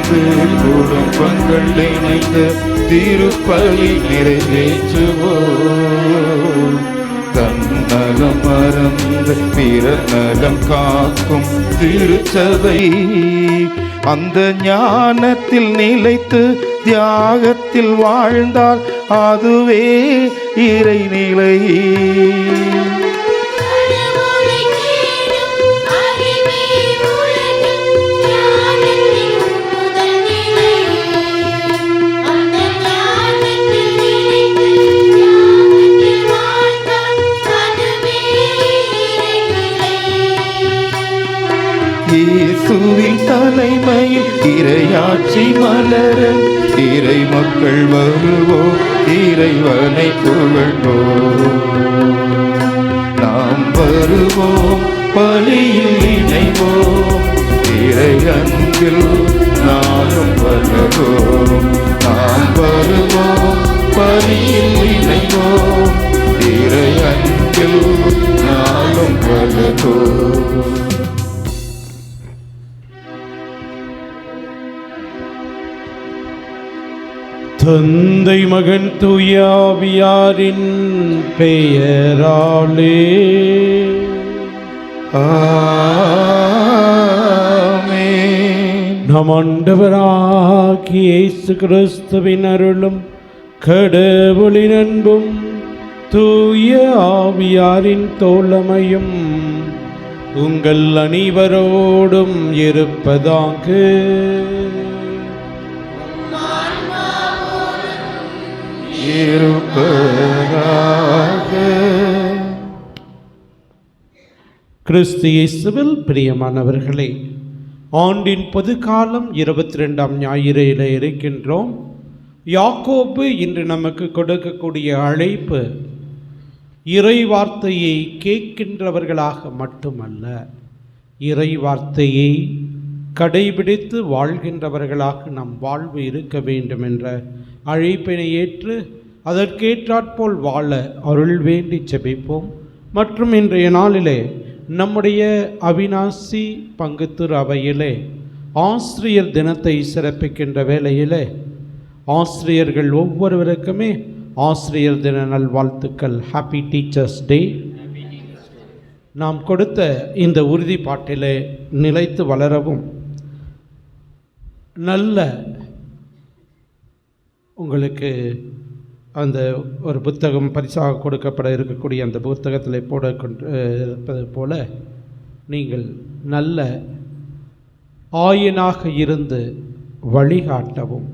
வந்து குடும்பங்கள் இணைந்து திருப்பலி நிறைவேற்றுவோம். தன்னலம் மறந்து பிறர் நலம் காக்கும் திருச்சபை அந்த ஞானத்தில் நிலைத்து தியாகத்தில் வாழ்ந்தால் அதுவே இறைநிலை. இயேசுவின் தலைமையில் இறையாட்சி மலர இறை மக்கள் வருவோம், இறைவனை புகழ்வோம். நாம் வருவோம், பலியில் இணைவோம், இறை அன்பில் நாளும் வளர்வோம். நாம் வருவோம், பலியில் இணைவோம், இறை அன்பில் நாளும் வளர்வோம். தந்தை மகன் தூய ஆவியாரின் பெயராலே ஆமென். நம் ஆண்டவராகிய இயேசு கிறிஸ்துவின் அருளும் கடவுளின் அன்பும் தூய ஆவியாரின் தோழமையும் உங்கள் அனைவரோடும் இருப்பதாக. கிறிஸ்து இயேசுவில் பிரியமானவர்களே, ஆண்டின் பொதுக்காலம் 22ஆம் ஞாயிறில் இருக்கின்றோம். யாக்கோபு இன்று நமக்கு கொடுக்கக்கூடிய அழைப்பு இறை வார்த்தையை கேட்கின்றவர்களாக மட்டுமல்ல, இறை வார்த்தையை கடைபிடித்து வாழ்கின்றவர்களாக நம் வாழ்வு இருக்க வேண்டும் என்ற அழைப்பினை ஏற்று அதற்கேற்றாற்போல் வாழ அருள் வேண்டி செபிப்போம். மற்றும் இன்றைய நாளிலே நம்முடைய அவிநாசி பங்குத்துறை அவையிலே ஆசிரியர் தினத்தை சிறப்பிக்கின்ற வேளையிலே ஆசிரியர்கள் ஒவ்வொருவருக்குமே ஆசிரியர் தின நல்வாழ்த்துக்கள். Happy teachers day. நாம் கொடுத்த இந்த உறுதிப்பாட்டிலே நிலைத்து வளரவும், நல்ல உங்களுக்கு அந்த ஒரு புத்தகம் பரிசாக கொடுக்கப்பட இருக்கக்கூடிய அந்த புத்தகத்தில் போட இருப்பது போல நீங்கள் நல்ல ஆயனாக இருந்து வழிகாட்டவும்,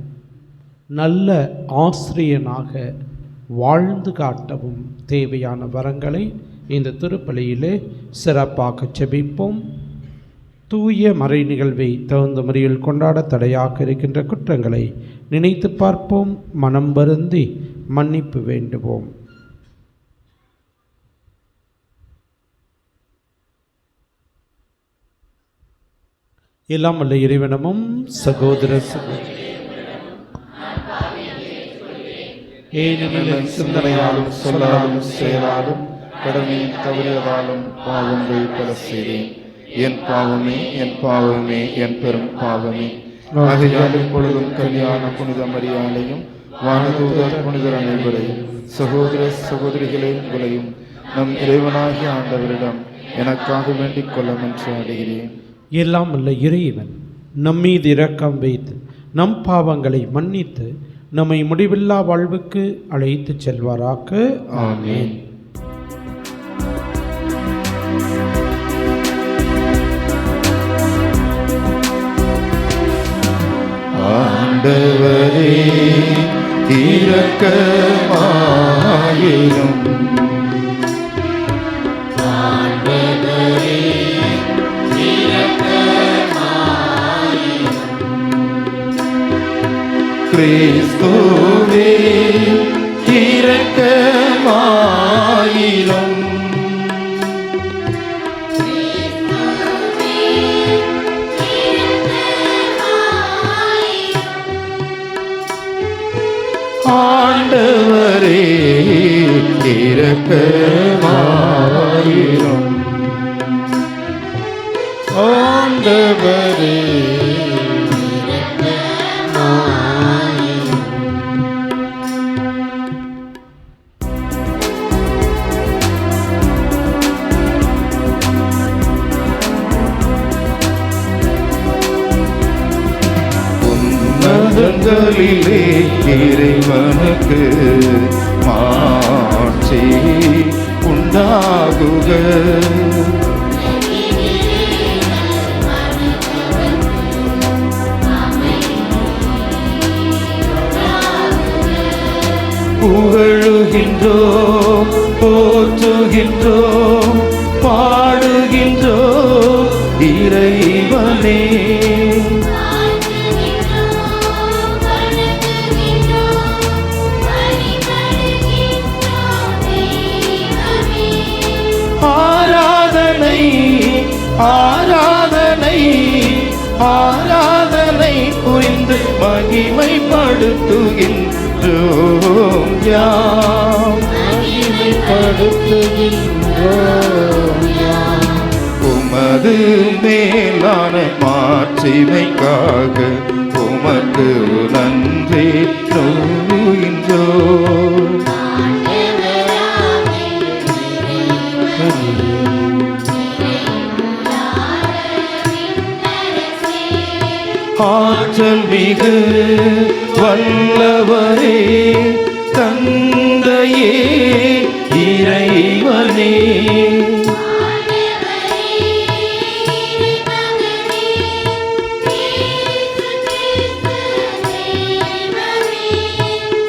நல்ல ஆசிரியனாக வாழ்ந்து காட்டவும் தேவையான வரங்களை இந்த திருப்பலியிலே சிறப்பாக செபிப்போம். தூய மறை நிகழ்வை தகுந்த முறையில் கொண்டாட தடையாக இருக்கின்ற குற்றங்களை நினைத்து பார்ப்போம். மனம் வருந்தி மன்னிப்பு வேண்டுவோம். எல்லாம் வல்ல இறைவனமும் சகோதர ஏனெனில் சிந்தனையாலும் சொல்லாலும் செயலாலும் கடமையை தவறியதாலும் பாவங்கள் பல செய்தேன். என் பாவமே, என் பாவமே, என் பெரும் பாவமே. ஆகையால் இப்பொழுதும் கல்யாண புனித மரியாதையும் வானதூதர் புனிதர் அனைவரையும் சகோதர சகோதரிகளே உங்களையும் நம் இறைவனாகிய ஆண்டவரிடம் எனக்காக வேண்டிக் கொள்ள மன்றாடுகிறேன். எல்லாம் வல்ல இறைவன் நம்மீது இரக்கம் வைத்து நம் பாவங்களை மன்னித்து நம்மை முடிவில்லா வாழ்வுக்கு அழைத்து செல்வாராக. ஆமென். ஆண்டவரே இரக்கமாயிரும். கிறிஸ்துவே இரக்கமாயிரும். ஆண்டவரே இரக்கமாயிரும். ஆண்டவரே உன்னதங்களிலே இறைவனுக்கு மாட்சி உண்டாகுக. புகழுகின்றோம், போற்றுகின்றோம், பாடுகின்றோம் இறைவனே. ஆராதனை ஆராதனை ஆராதனை புரிந்து மகிமைப்படுத்துகின்றோம் யாம், மகிமைப்படுத்துகின்றோம் யாம். உமது மேலான மாட்சிமைக்காக உமக்கு நன்றி சொல்கின்றோம். ஆற்றல் மிகு வல்லவரே, தந்தையே இறைவனே,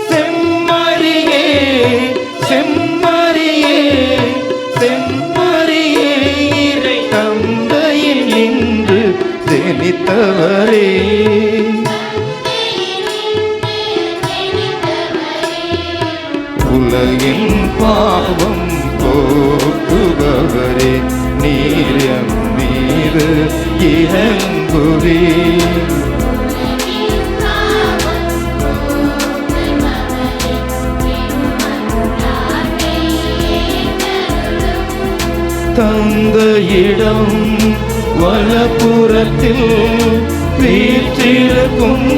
செம்மறியே செம்மறியே செம்மறியே இறை தந்தையில் நின்று ஜெனித்தவரே, உலகின் பாவம் போக்குபவரே, நீர் எம் மீது இறங்குவீர். தந்தையிடம் வலப்புறத்தில் வீற்றிருக்கும்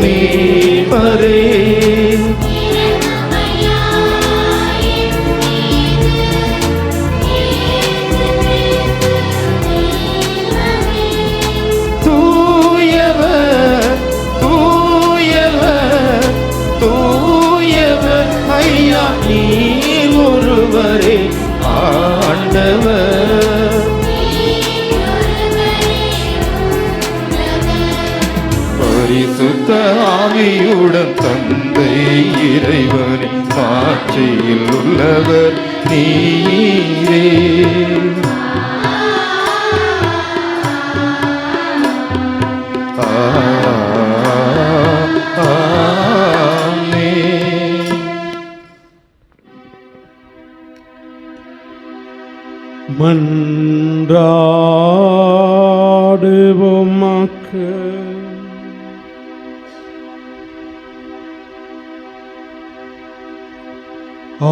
நீரே, தூயவர் தூயவர் தூயவர் ஐயா நீர் ஒருவரே ஆண்டவர். பரிசுத்த ஆவியுடன் தந்தை இறைவனை மாட்சியில் உள்ளவர் நீரே. மன்றாடுவோமாக்கு.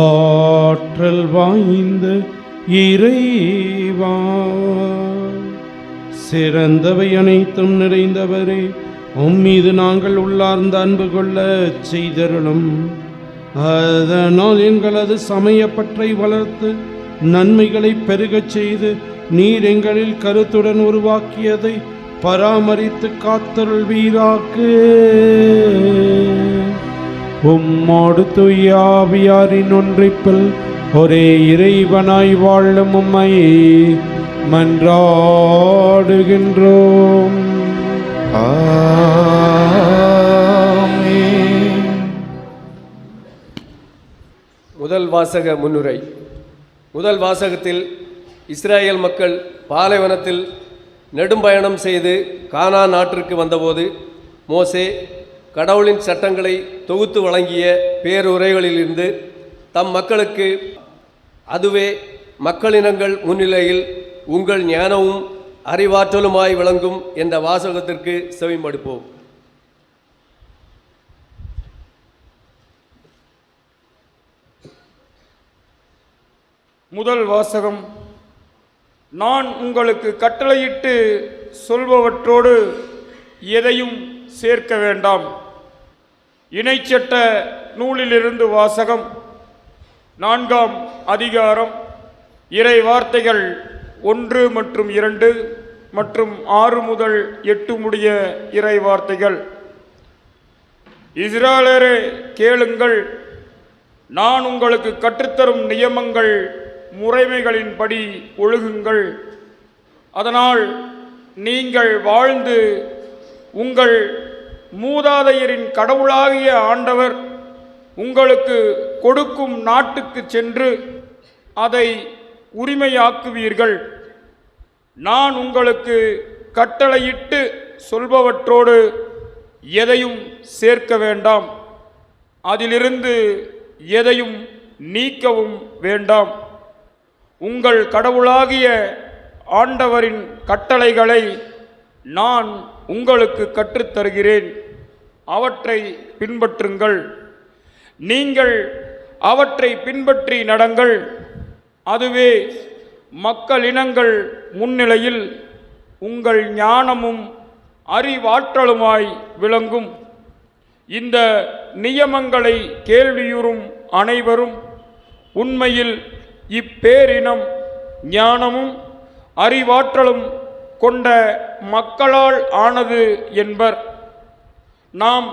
ஆற்றல் வாய்ந்த இறைவா, சிறந்தவை அனைத்தும் நிறைந்தவரே, உம்மீது நாங்கள் உள்ளார்ந்த அன்பு கொள்ள செய்தருளும். அதனால் எங்களது சமயப்பற்றை வளர்த்து நன்மைகளை பெருகச் செய்து நீர் எங்களில் கருத்துடன் உருவாக்கியதை பராமரித்து காத்தருள்வீராக்கு. உம்மோடு தூய ஆவியாரின் ஒன்றிப்பில் ஒரே இறைவனாய் வாழும் உம்மை மன்றாடுகின்றோம். ஆமென். முதல் வாசக முன்னுரை. முதல் வாசகத்தில் இஸ்ரேல் மக்கள் பாலைவனத்தில் நெடும்பயணம் செய்து கானான் நாட்டிற்கு வந்தபோது மோசே கடவுளின் சட்டங்களை தொகுத்து வழங்கிய பேருரைகளிலிருந்து தம் மக்களுக்கு அதுவே மக்களினங்கள் முன்னிலையில் உங்கள் ஞானமும் அறிவாற்றலுமாய் விளங்கும் என்ற வாசகத்திற்கு செவிமடுப்போம். முதல் வாசகம். நான் உங்களுக்கு கட்டளையிட்டு சொல்பவற்றோடு எதையும் சேர்க்க வேண்டாம். இணைச்சட்ட நூலிலிருந்து வாசகம். 4ஆம் அதிகாரம், இறை வார்த்தைகள் 1 மற்றும் 2 மற்றும் 6 முதல் 8 முடிய இறை வார்த்தைகள். இஸ்ரவேலரே கேளுங்கள், நான் உங்களுக்கு கற்றுத்தரும் நியமங்கள் முறைமைகளின்படி ஒழுகுங்கள். அதனால் நீங்கள் வாழ்ந்து உங்கள் மூதாதையரின் கடவுளாகிய ஆண்டவர் உங்களுக்கு கொடுக்கும் நாட்டுக்கு சென்று அதை உரிமையாக்குவீர்கள். நான் உங்களுக்கு கட்டளையிட்டு சொல்பவற்றோடு எதையும் சேர்க்க வேண்டாம், அதிலிருந்து எதையும் நீக்கவும் வேண்டாம். உங்கள் கடவுளாகிய ஆண்டவரின் கட்டளைகளை நான் உங்களுக்கு கற்றுத்தருகிறேன், அவற்றை பின்பற்றுங்கள். நீங்கள் அவற்றை பின்பற்றி நடங்கள், அதுவே மக்களினங்கள் முன்னிலையில் உங்கள் ஞானமும் அறிவாற்றலுமாய் விளங்கும். இந்த நியமங்களை கேள்வியுறும் அனைவரும் உண்மையில் இப்பேரினம் ஞானமும் அறிவாற்றலும் கொண்ட மக்களால் ஆனது என்பர். நாம்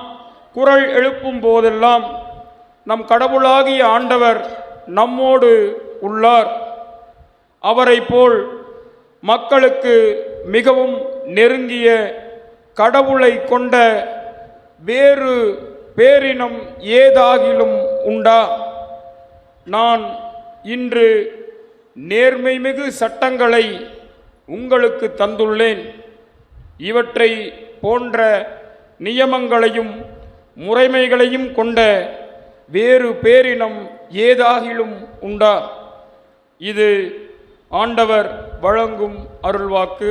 குரல் எழுப்பும் போதெல்லாம் நம் கடவுளாகிய ஆண்டவர் நம்மோடு உள்ளார். அவரை போல் மக்களுக்கு மிகவும் நெருங்கிய கடவுளை கொண்ட வேறு பேரினம் ஏதாகிலும் உண்டா? நான் இன்று நேர்மைமிகு சட்டங்களை உங்களுக்கு தந்துள்ளேன். இவற்றை போன்ற நியமங்களையும் முறைமைகளையும் கொண்ட வேறு பேரினம் ஏதாகிலும் உண்டா? இது ஆண்டவர் வழங்கும் அருள்வாக்கு.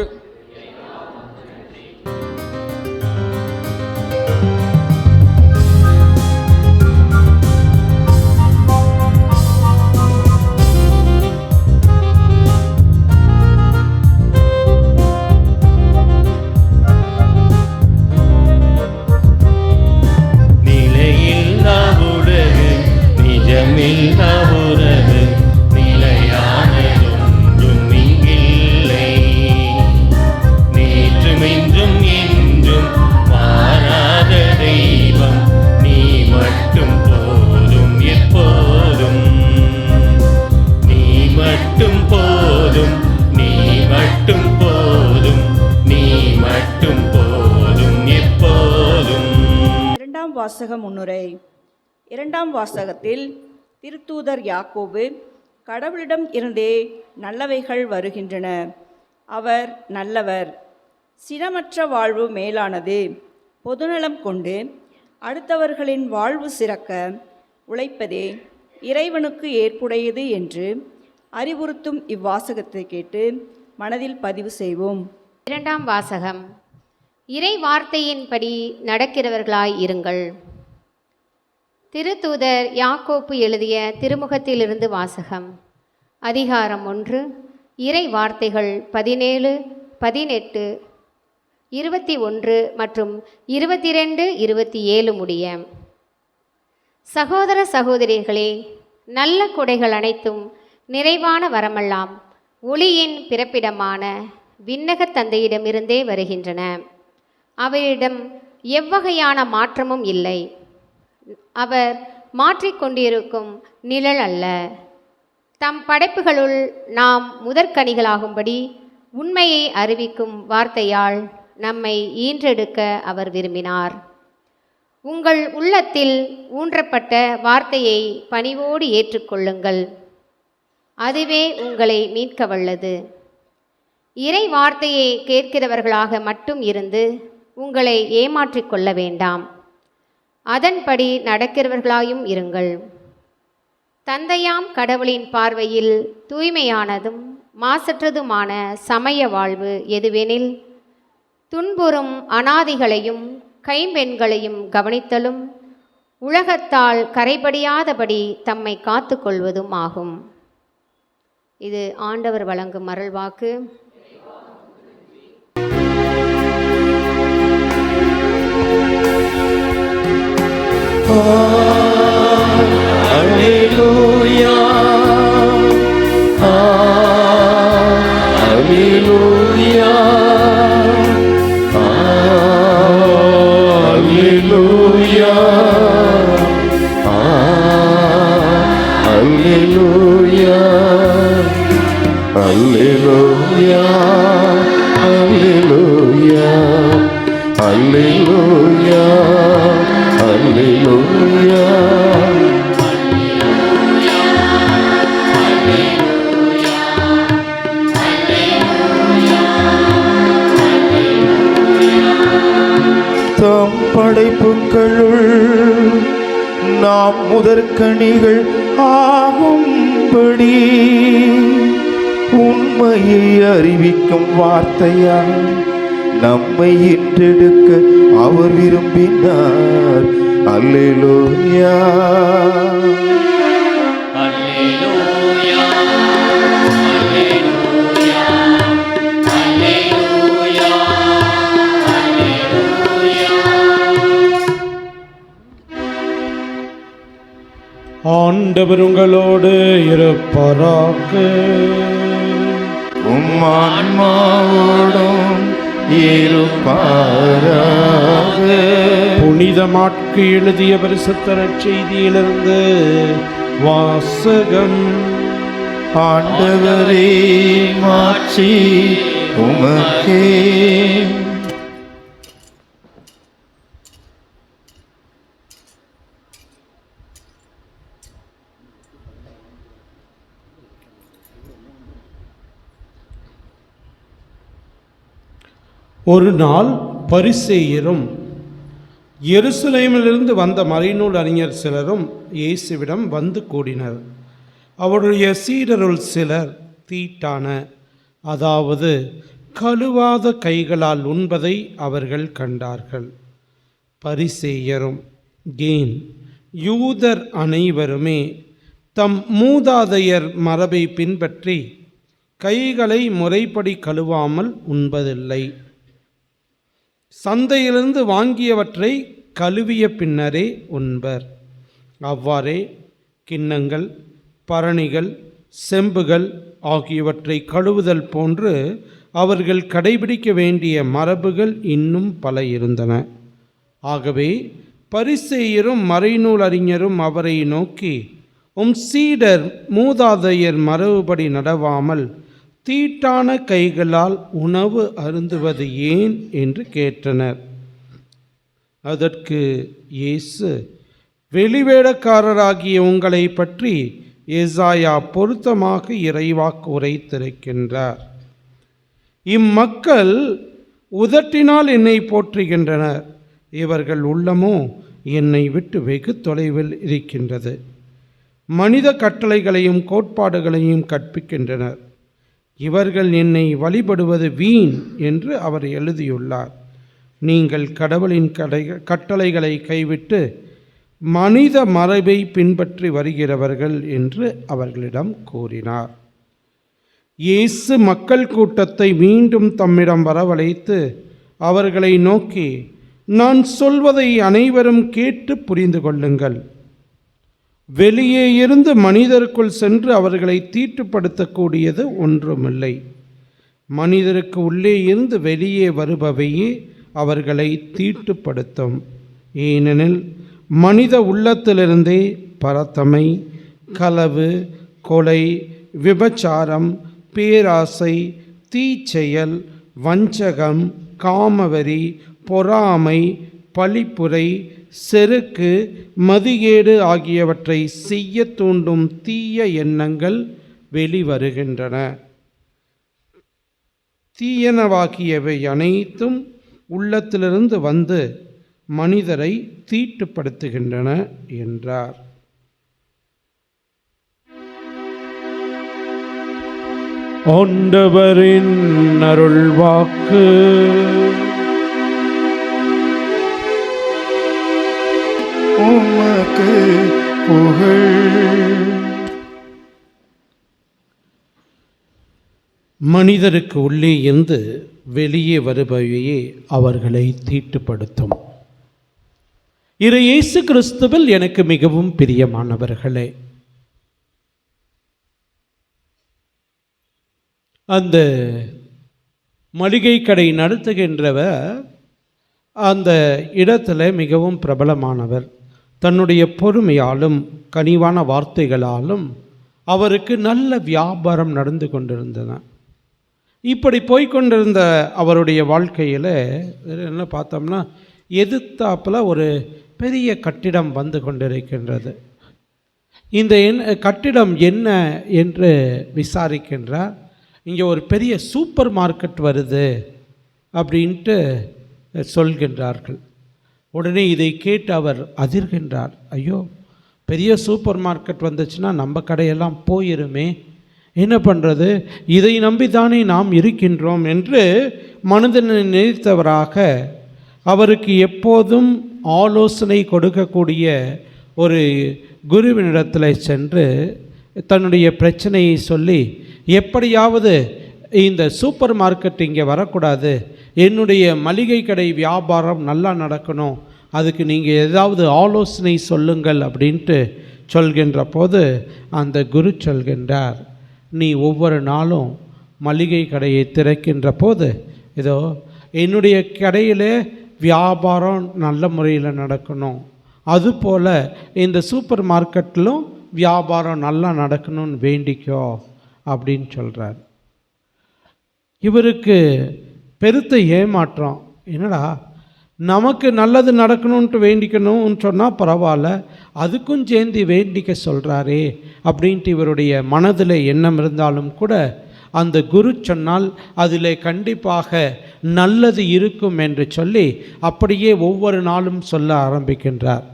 வாசக முன்னுரை. இரண்டாம் வாசகத்தில் திருத்தூதர் யாக்கோபு கடவுளிடம் இருந்தே நல்லவைகள் வருகின்றன, அவர் நல்லவர், சினமற்ற வாழ்வு மேலானது, பொதுநலம் கொண்டு அடுத்தவர்களின் வாழ்வு சிறக்க உழைப்பதே இறைவனுக்கு ஏற்புடையது என்று அறிவுறுத்தும் இவ்வாசகத்தை கேட்டு மனதில் பதிவு செய்வோம். இரண்டாம் வாசகம். இறை வார்த்தையின்படி நடக்கிறவர்களாய் இருங்கள். திருத்தூதர் யாக்கோப்பு எழுதிய திருமுகத்திலிருந்து வாசகம். அதிகாரம் 1, இறை வார்த்தைகள் 17, 18, 21 மற்றும் 22, 27 முடிய. சகோதர சகோதரிகளே, நல்ல கொடைகள் அனைத்தும் நிறைவான வரமெல்லாம் ஒளியின் பிறப்பிடமான விண்ணகத் தந்தையிடமிருந்தே வருகின்றன. அவரிடம் எவ்வகையான மாற்றமும் இல்லை. அவர் மாற்றிக்கொண்டிருக்கும் நிழல் அல்ல. தம் படைப்புகளுள் நாம் முதற்கனிகளாகும்படி உண்மையை அறிவிக்கும் வார்த்தையால் நம்மை ஈன்றெடுக்க அவர் விரும்பினார். உங்கள் உள்ளத்தில் ஊன்றப்பட்ட வார்த்தையை பணிவோடு ஏற்றுக்கொள்ளுங்கள், அதுவே உங்களை மீட்க வல்லது. இறை வார்த்தையை கேட்கிறவர்களாக மட்டும் இருந்து உங்களை ஏமாற்றிக் கொள்ள வேண்டாம், அதன்படி நடக்கிறவர்களாயும் இருங்கள். தந்தையாம் கடவுளின் பார்வையில் தூய்மையானதும் மாசற்றதுமான சமய வாழ்வு எதுவெனில், துன்புறும் அனாதைகளையும் கைம்பெண்களையும் கவனித்தலும் உலகத்தால் கரைபடியாதபடி தம்மை காத்து கொள்வதும் ஆகும். இது ஆண்டவர் வழங்கும் அருள்வாக்கு. Alleluia, Alleluia, Alleluia. படைப்புகளுள் நாம் முதற்கனிகள் ஆகும்படி உண்மையை அறிவிக்கும் வார்த்தையால் நம்மை ஈன்றெடுக்க அவர் விரும்பினார். அல்லேலூயா. ஆண்டவர் உங்களோடு இருப்பாராக. உம் ஆன்மாவோடும் இருப்பாராக. புனித மாற்கு எழுதிய பரிசுத்த நற்செய்தியிலிருந்து வாசகம். ஆண்டவரே மாட்சி உமக்கே. ஒரு நாள் பரிசேயரும் எருசலேமிலிருந்து வந்த மறைநூல் அறிஞர் சிலரும் இயேசுவிடம் வந்து கூடினர். அவருடைய சீடருள் சிலர் தீட்டான, அதாவது கழுவாத கைகளால் உண்பதை அவர்கள் கண்டார்கள். பரிசேயரும் ஏன் யூதர் அனைவருமே தம் மூதாதையர் மரபை பின்பற்றி கைகளை முறைப்படி கழுவாமல் உண்பதில்லை. சந்தையிலிருந்து வாங்கியவற்றை கழுவிய பின்னரே உண்பர். அவ்வாறே கிண்ணங்கள், பரணிகள், செம்புகள் ஆகியவற்றை கழுவுதல் போன்று அவர்கள் கடைபிடிக்க வேண்டிய மரபுகள் இன்னும் பல இருந்தன. ஆகவே பரிசேயரும் மறைநூல் அறிஞரும் அவரை நோக்கி, உம் சீடர் மூதாதையர் மரபுபடி நடவாமல் தீட்டான கைகளால் உணவு அருந்துவது ஏன் என்று கேட்டனர். அதற்கு இயேசு, வெளிவேடக்காரராகிய உங்களை பற்றி ஏசாயா பொருத்தமாக இறைவாக்கு உரைத்திருக்கின்றார். இம்மக்கள் உதட்டினால் என்னை போற்றுகின்றனர், இவர்கள் உள்ளமோ என்னை விட்டு வெகு தொலைவில் இருக்கின்றது. மனித கட்டளைகளையும் கோட்பாடுகளையும் கற்பிக்கின்றனர். இவர்கள் என்னை வழிபடுவது வீண் என்று அவர் எழுதியுள்ளார். நீங்கள் கடவுளின் கட்டளைகளை கைவிட்டு மனித மரபை பின்பற்றி வருகிறவர்கள் என்று அவர்களிடம் கூறினார். இயேசு மக்கள் கூட்டத்தை மீண்டும் தம்மிடம் வரவழைத்து அவர்களை நோக்கி, நான் சொல்வதை அனைவரும் கேட்டு புரிந்து கொள்ளுங்கள். வெளியே இருந்து மனிதருக்குள் சென்று அவர்களை தீட்டுப்படுத்தக்கூடியது ஒன்றுமில்லை. மனிதருக்கு உள்ளே இருந்து வெளியே வருபவையே அவர்களை தீட்டுப்படுத்தும். ஏனெனில் மனித உள்ளத்திலிருந்தே பரத்தமை, களவு, கொலை, விபச்சாரம், பேராசை, தீச்செயல், வஞ்சகம், காமவெறி, பொறாமை, பழிப்புரை, செருக்கு, மதிகேடு ஆகியவற்றை செய்ய தூண்டும் தீய எண்ணங்கள் வெளிவருகின்றன. தீயனவாகியவை அனைத்தும் உள்ளத்திலிருந்து வந்து மனிதரை தீட்டுப்படுத்துகின்றன என்றார். ஆண்டவரின் அருள்வாக்கு. உமக்கு புகழ். மனிதருக்கு உள்ளே இருந்து வெளியே வருபவையே அவர்களை தீட்டுப்படுத்தும். இயேசு கிறிஸ்துவில் எனக்கு மிகவும் பிரியமானவர்களே, அந்த மளிகை கடை நடத்துகின்றவர் அந்த இடத்துல மிகவும் பிரபலமானவர். தன்னுடைய பொறுமையாலும் கனிவான வார்த்தைகளாலும் அவருக்கு நல்ல வியாபாரம் நடந்து கொண்டிருந்தன. இப்படி போய்கொண்டிருந்த அவருடைய வாழ்க்கையில் என்ன பார்த்தோம்னா, எதிர்த்தாப்பில் ஒரு பெரிய கட்டிடம் வந்து கொண்டிருக்கின்றது. இந்த கட்டிடம் என்ன என்று விசாரிக்கின்றார். இங்கே ஒரு பெரிய சூப்பர் மார்க்கெட் வருது அப்படின்ட்டு சொல்கின்றார்கள். உடனே இதை கேட்டு அவர் அதிர்கின்றார். ஐயோ, பெரிய சூப்பர் மார்க்கெட் வந்துச்சுன்னா நம்ம கடையெல்லாம் போயிருமே, என்ன பண்ணுறது, இதை நம்பித்தானே நாம் இருக்கின்றோம் என்று மனதில் நினைத்தவராக அவருக்கு எப்போதும் ஆலோசனை கொடுக்கக்கூடிய ஒரு குருவினிடத்தில் சென்று தன்னுடைய பிரச்சனையை சொல்லி, எப்படியாவது இந்த சூப்பர் மார்க்கெட் இங்கே வரக்கூடாது, என்னுடைய மளிகை கடை வியாபாரம் நல்லா நடக்கணும், அதுக்கு நீங்கள் ஏதாவது ஆலோசனை சொல்லுங்கள் அப்படின்ட்டு சொல்கின்ற போது அந்த குரு சொல்கின்றார், நீ ஒவ்வொரு நாளும் மளிகை கடையை திறக்கின்ற போது இதோ என்னுடைய கடையில் வியாபாரம் நல்ல முறையில் நடக்கணும், அதுபோல் இந்த சூப்பர் மார்க்கெட்டிலும் வியாபாரம் நல்லா நடக்கணும்னு வேண்டிக்கோ அப்படின்னு சொல்கிறார். இவருக்கு பெருத்த ஏமாற்றம். என்னடா, நமக்கு நல்லது நடக்கணுன்ட்டு வேண்டிக்கணும்னு சொன்னால் பரவாயில்ல, அதுக்கும் சேர்ந்து வேண்டிக்க சொல்கிறாரே அப்படின்ட்டு இவருடைய மனதில் எண்ணம் இருந்தாலும் கூட அந்த குரு சொன்னால் அதில் கண்டிப்பாக நல்லது இருக்கும் என்று சொல்லி அப்படியே ஒவ்வொரு நாளும் சொல்ல ஆரம்பிக்கின்றார்.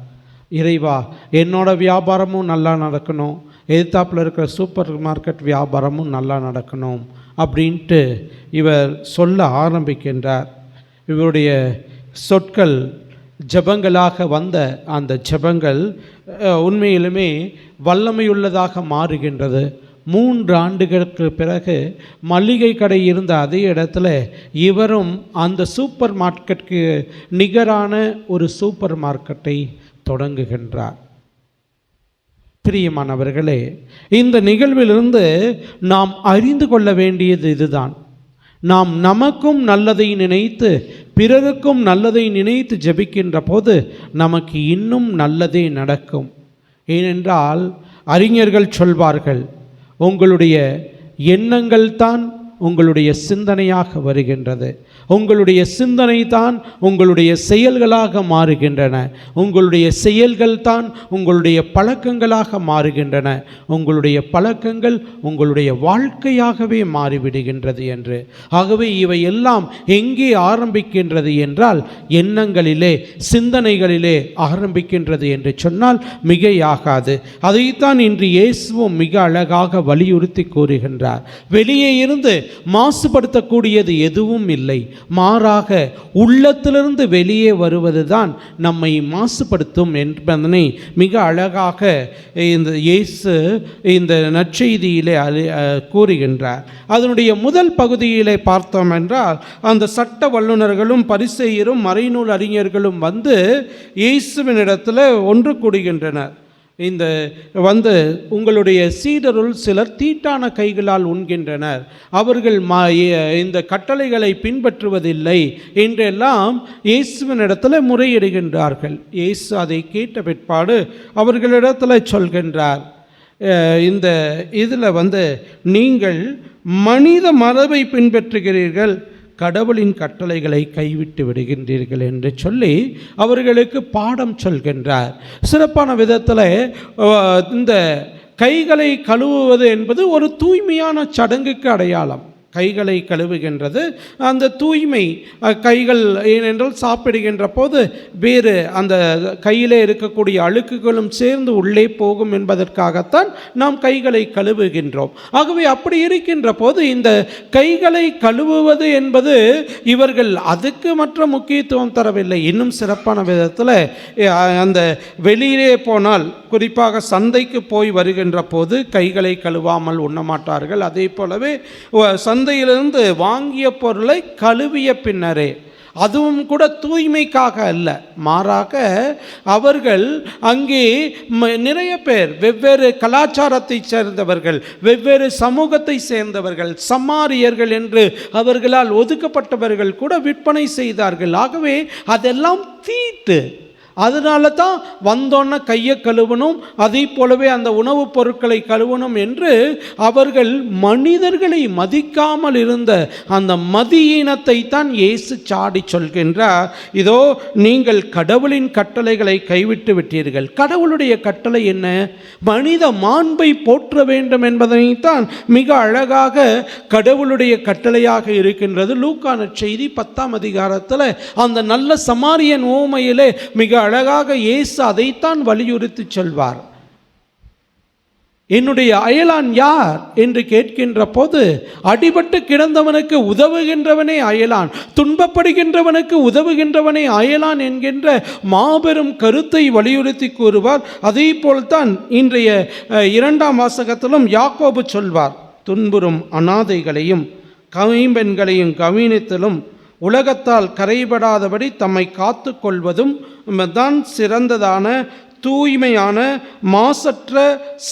இறைவா, என்னோட வியாபாரமும் நல்லா நடக்கணும், எதிர்த்தாப்பில் இருக்கிற சூப்பர் மார்க்கெட் வியாபாரமும் நல்லா நடக்கணும் அப்படின்ட்டு இவர் சொல்ல ஆரம்பிக்கின்றார். இவருடைய சொற்கள் ஜபங்களாக வந்த அந்த ஜபங்கள் உண்மையிலுமே வல்லமையுள்ளதாக மாறுகின்றது. 3 ஆண்டுகளுக்கு பிறகு மளிகை கடை இருந்த அதே இடத்துல இவரும் அந்த சூப்பர் மார்க்கெட்டுக்கு நிகரான ஒரு சூப்பர் மார்க்கெட்டை தொடங்குகின்றார். பிரியமானவர்களே, இந்த நிகழ்விலிருந்து நாம் அறிந்து கொள்ள வேண்டியது இதுதான். நாம் நமக்கும் நல்லதை நினைத்து பிறருக்கும் நல்லதை நினைத்து ஜெபிக்கின்ற போது நமக்கு இன்னும் நல்லதே நடக்கும். ஏனென்றால் அறிஞர்கள் சொல்வார்கள், உங்களுடைய எண்ணங்கள் தான் உங்களுடைய சிந்தனையாக வருகின்றது, உங்களுடைய சிந்தனை தான் உங்களுடைய செயல்களாக மாறுகின்றன, உங்களுடைய செயல்கள் தான் உங்களுடைய பழக்கங்களாக மாறுகின்றன, உங்களுடைய பழக்கங்கள் உங்களுடைய வாழ்க்கையாகவே மாறிவிடுகின்றது என்று. ஆகவே இவை எல்லாம் எங்கே ஆரம்பிக்கின்றது என்றால் எண்ணங்களிலே, சிந்தனைகளிலே ஆரம்பிக்கின்றது என்று சொன்னால் மிகையாகாது. அதைத்தான் இன்று இயேசுவும் மிக அழகாக வலியுறுத்தி கூறுகின்றார். வெளியே இருந்து மாசுபடுத்தக்கூடியது எதுவும் இல்லை, மாறாக உள்ளத்திலிருந்து வெளியே வருவதுதான் நம்மை மாசுபடுத்தும் என்பதனை மிக அழகாக இந்த இயேசு இந்த நற்செய்தியிலே கூறுகின்றார். அதனுடைய முதல் பகுதியிலே பார்த்தோம் என்றால் அந்த சட்ட வல்லுநர்களும் பரிசேயரும் மறைநூல் அறிஞர்களும் வந்து இயேசுவினிடத்தில் ஒன்று கூடுகின்றனர். இந்த உங்களுடைய சீடருள் சிலர் தீட்டான கைகளால் உண்கின்றனர், அவர்கள் இந்த கட்டளைகளை பின்பற்றுவதில்லை என்றெல்லாம் இயேசுவினிடத்தில் முறையிடுகின்றார்கள். இயேசு அதை கேட்ட பிற்பாடு அவர்களிடத்தில் சொல்கின்றார், இந்த இதில் நீங்கள் மனித மரபை பின்பற்றுகிறீர்கள், கடவுளின் கட்டளைகளை கைவிட்டு விடுகின்றீர்கள் என்று சொல்லி அவர்களுக்கு பாடம் சொல்கின்றார். சிறப்பான விதத்தில் இந்த கைகளை கழுவுவது என்பது ஒரு தூய்மையான சடங்குக்கு அடையாளம். கைகளை கழுவுகின்றது அந்த தூய்மை. கைகள் ஏனென்றால் சாப்பிடுகின்ற போது வேறு அந்த கையிலே இருக்கக்கூடிய அழுக்குகளும் சேர்ந்து உள்ளே போகும் என்பதற்காகத்தான் நாம் கைகளை கழுவுகின்றோம். ஆகவே அப்படி இருக்கின்ற போது இந்த கைகளை கழுவுவது என்பது இவர்கள் அதுக்கு மற்ற முக்கியத்துவம் தரவில்லை. இன்னும் சிறப்பான விதத்தில் அந்த வெளியிலே போனால், குறிப்பாக சந்தைக்கு போய் வருகின்ற போது கைகளை கழுவாமல் உண்ணமாட்டார்கள். அதே போலவே சந்தையிலிருந்து வாங்கிய பொருளை கழுவிய பின்னரே, அதுவும் கூட தூய்மைக்காக அல்ல, மாறாக அவர்கள் அங்கே நிறைய பேர் வெவ்வேறு கலாச்சாரத்தை சேர்ந்தவர்கள், வெவ்வேறு சமூகத்தை சேர்ந்தவர்கள், சமாரியர்கள் என்று அவர்களால் ஒதுக்கப்பட்டவர்கள் கூட விற்பனை செய்தார்கள். ஆகவே அதெல்லாம் தீட்டு, அதனால தான் வந்தோன்னே கையை கழுவணும், அதே போலவே அந்த உணவுப் பொருட்களை கழுவணும் என்று அவர்கள் மனிதர்களை மதிக்காமல் இருந்த அந்த மதியீனத்தை தான் இயேசு சாடி சொல்கின்றார். இதோ நீங்கள் கடவுளின் கட்டளைகளை கைவிட்டு விட்டீர்கள். கடவுளுடைய கட்டளை என்ன? மனித மாண்பை போற்ற வேண்டும் என்பதைத்தான் மிக அழகாக கடவுளுடைய கட்டளையாக இருக்கின்றது. லூக்கா நற்செய்தி 10ஆம் அதிகாரத்தில் அந்த நல்ல சமாரியன் உவமையிலே மிக அழகாக இயேசு அதைத்தான் வலியுறுத்தி சொல்வார். என்னுடைய அயலான் யார் என்று கேட்கின்ற போது, அடிபட்டு கிடந்தவனுக்கு உதவுகின்றவனே அயலான், துன்பப்படுகின்றவனுக்கு உதவுகின்றவனே அயலான் என்கின்ற மாபெரும் கருத்தை வலியுறுத்தி கூறுவார். அதே போல்தான் இன்றைய 2ஆம் வாசகத்திலும் யாக்கோபு சொல்வார், துன்புறும் அனாதைகளையும் கைம்பெண்களையும் கவனித்தலும் உலகத்தால் கரைபடாதபடி தம்மை காத்து கொள்வதும் தான் சிறந்ததான தூய்மையான மாசற்ற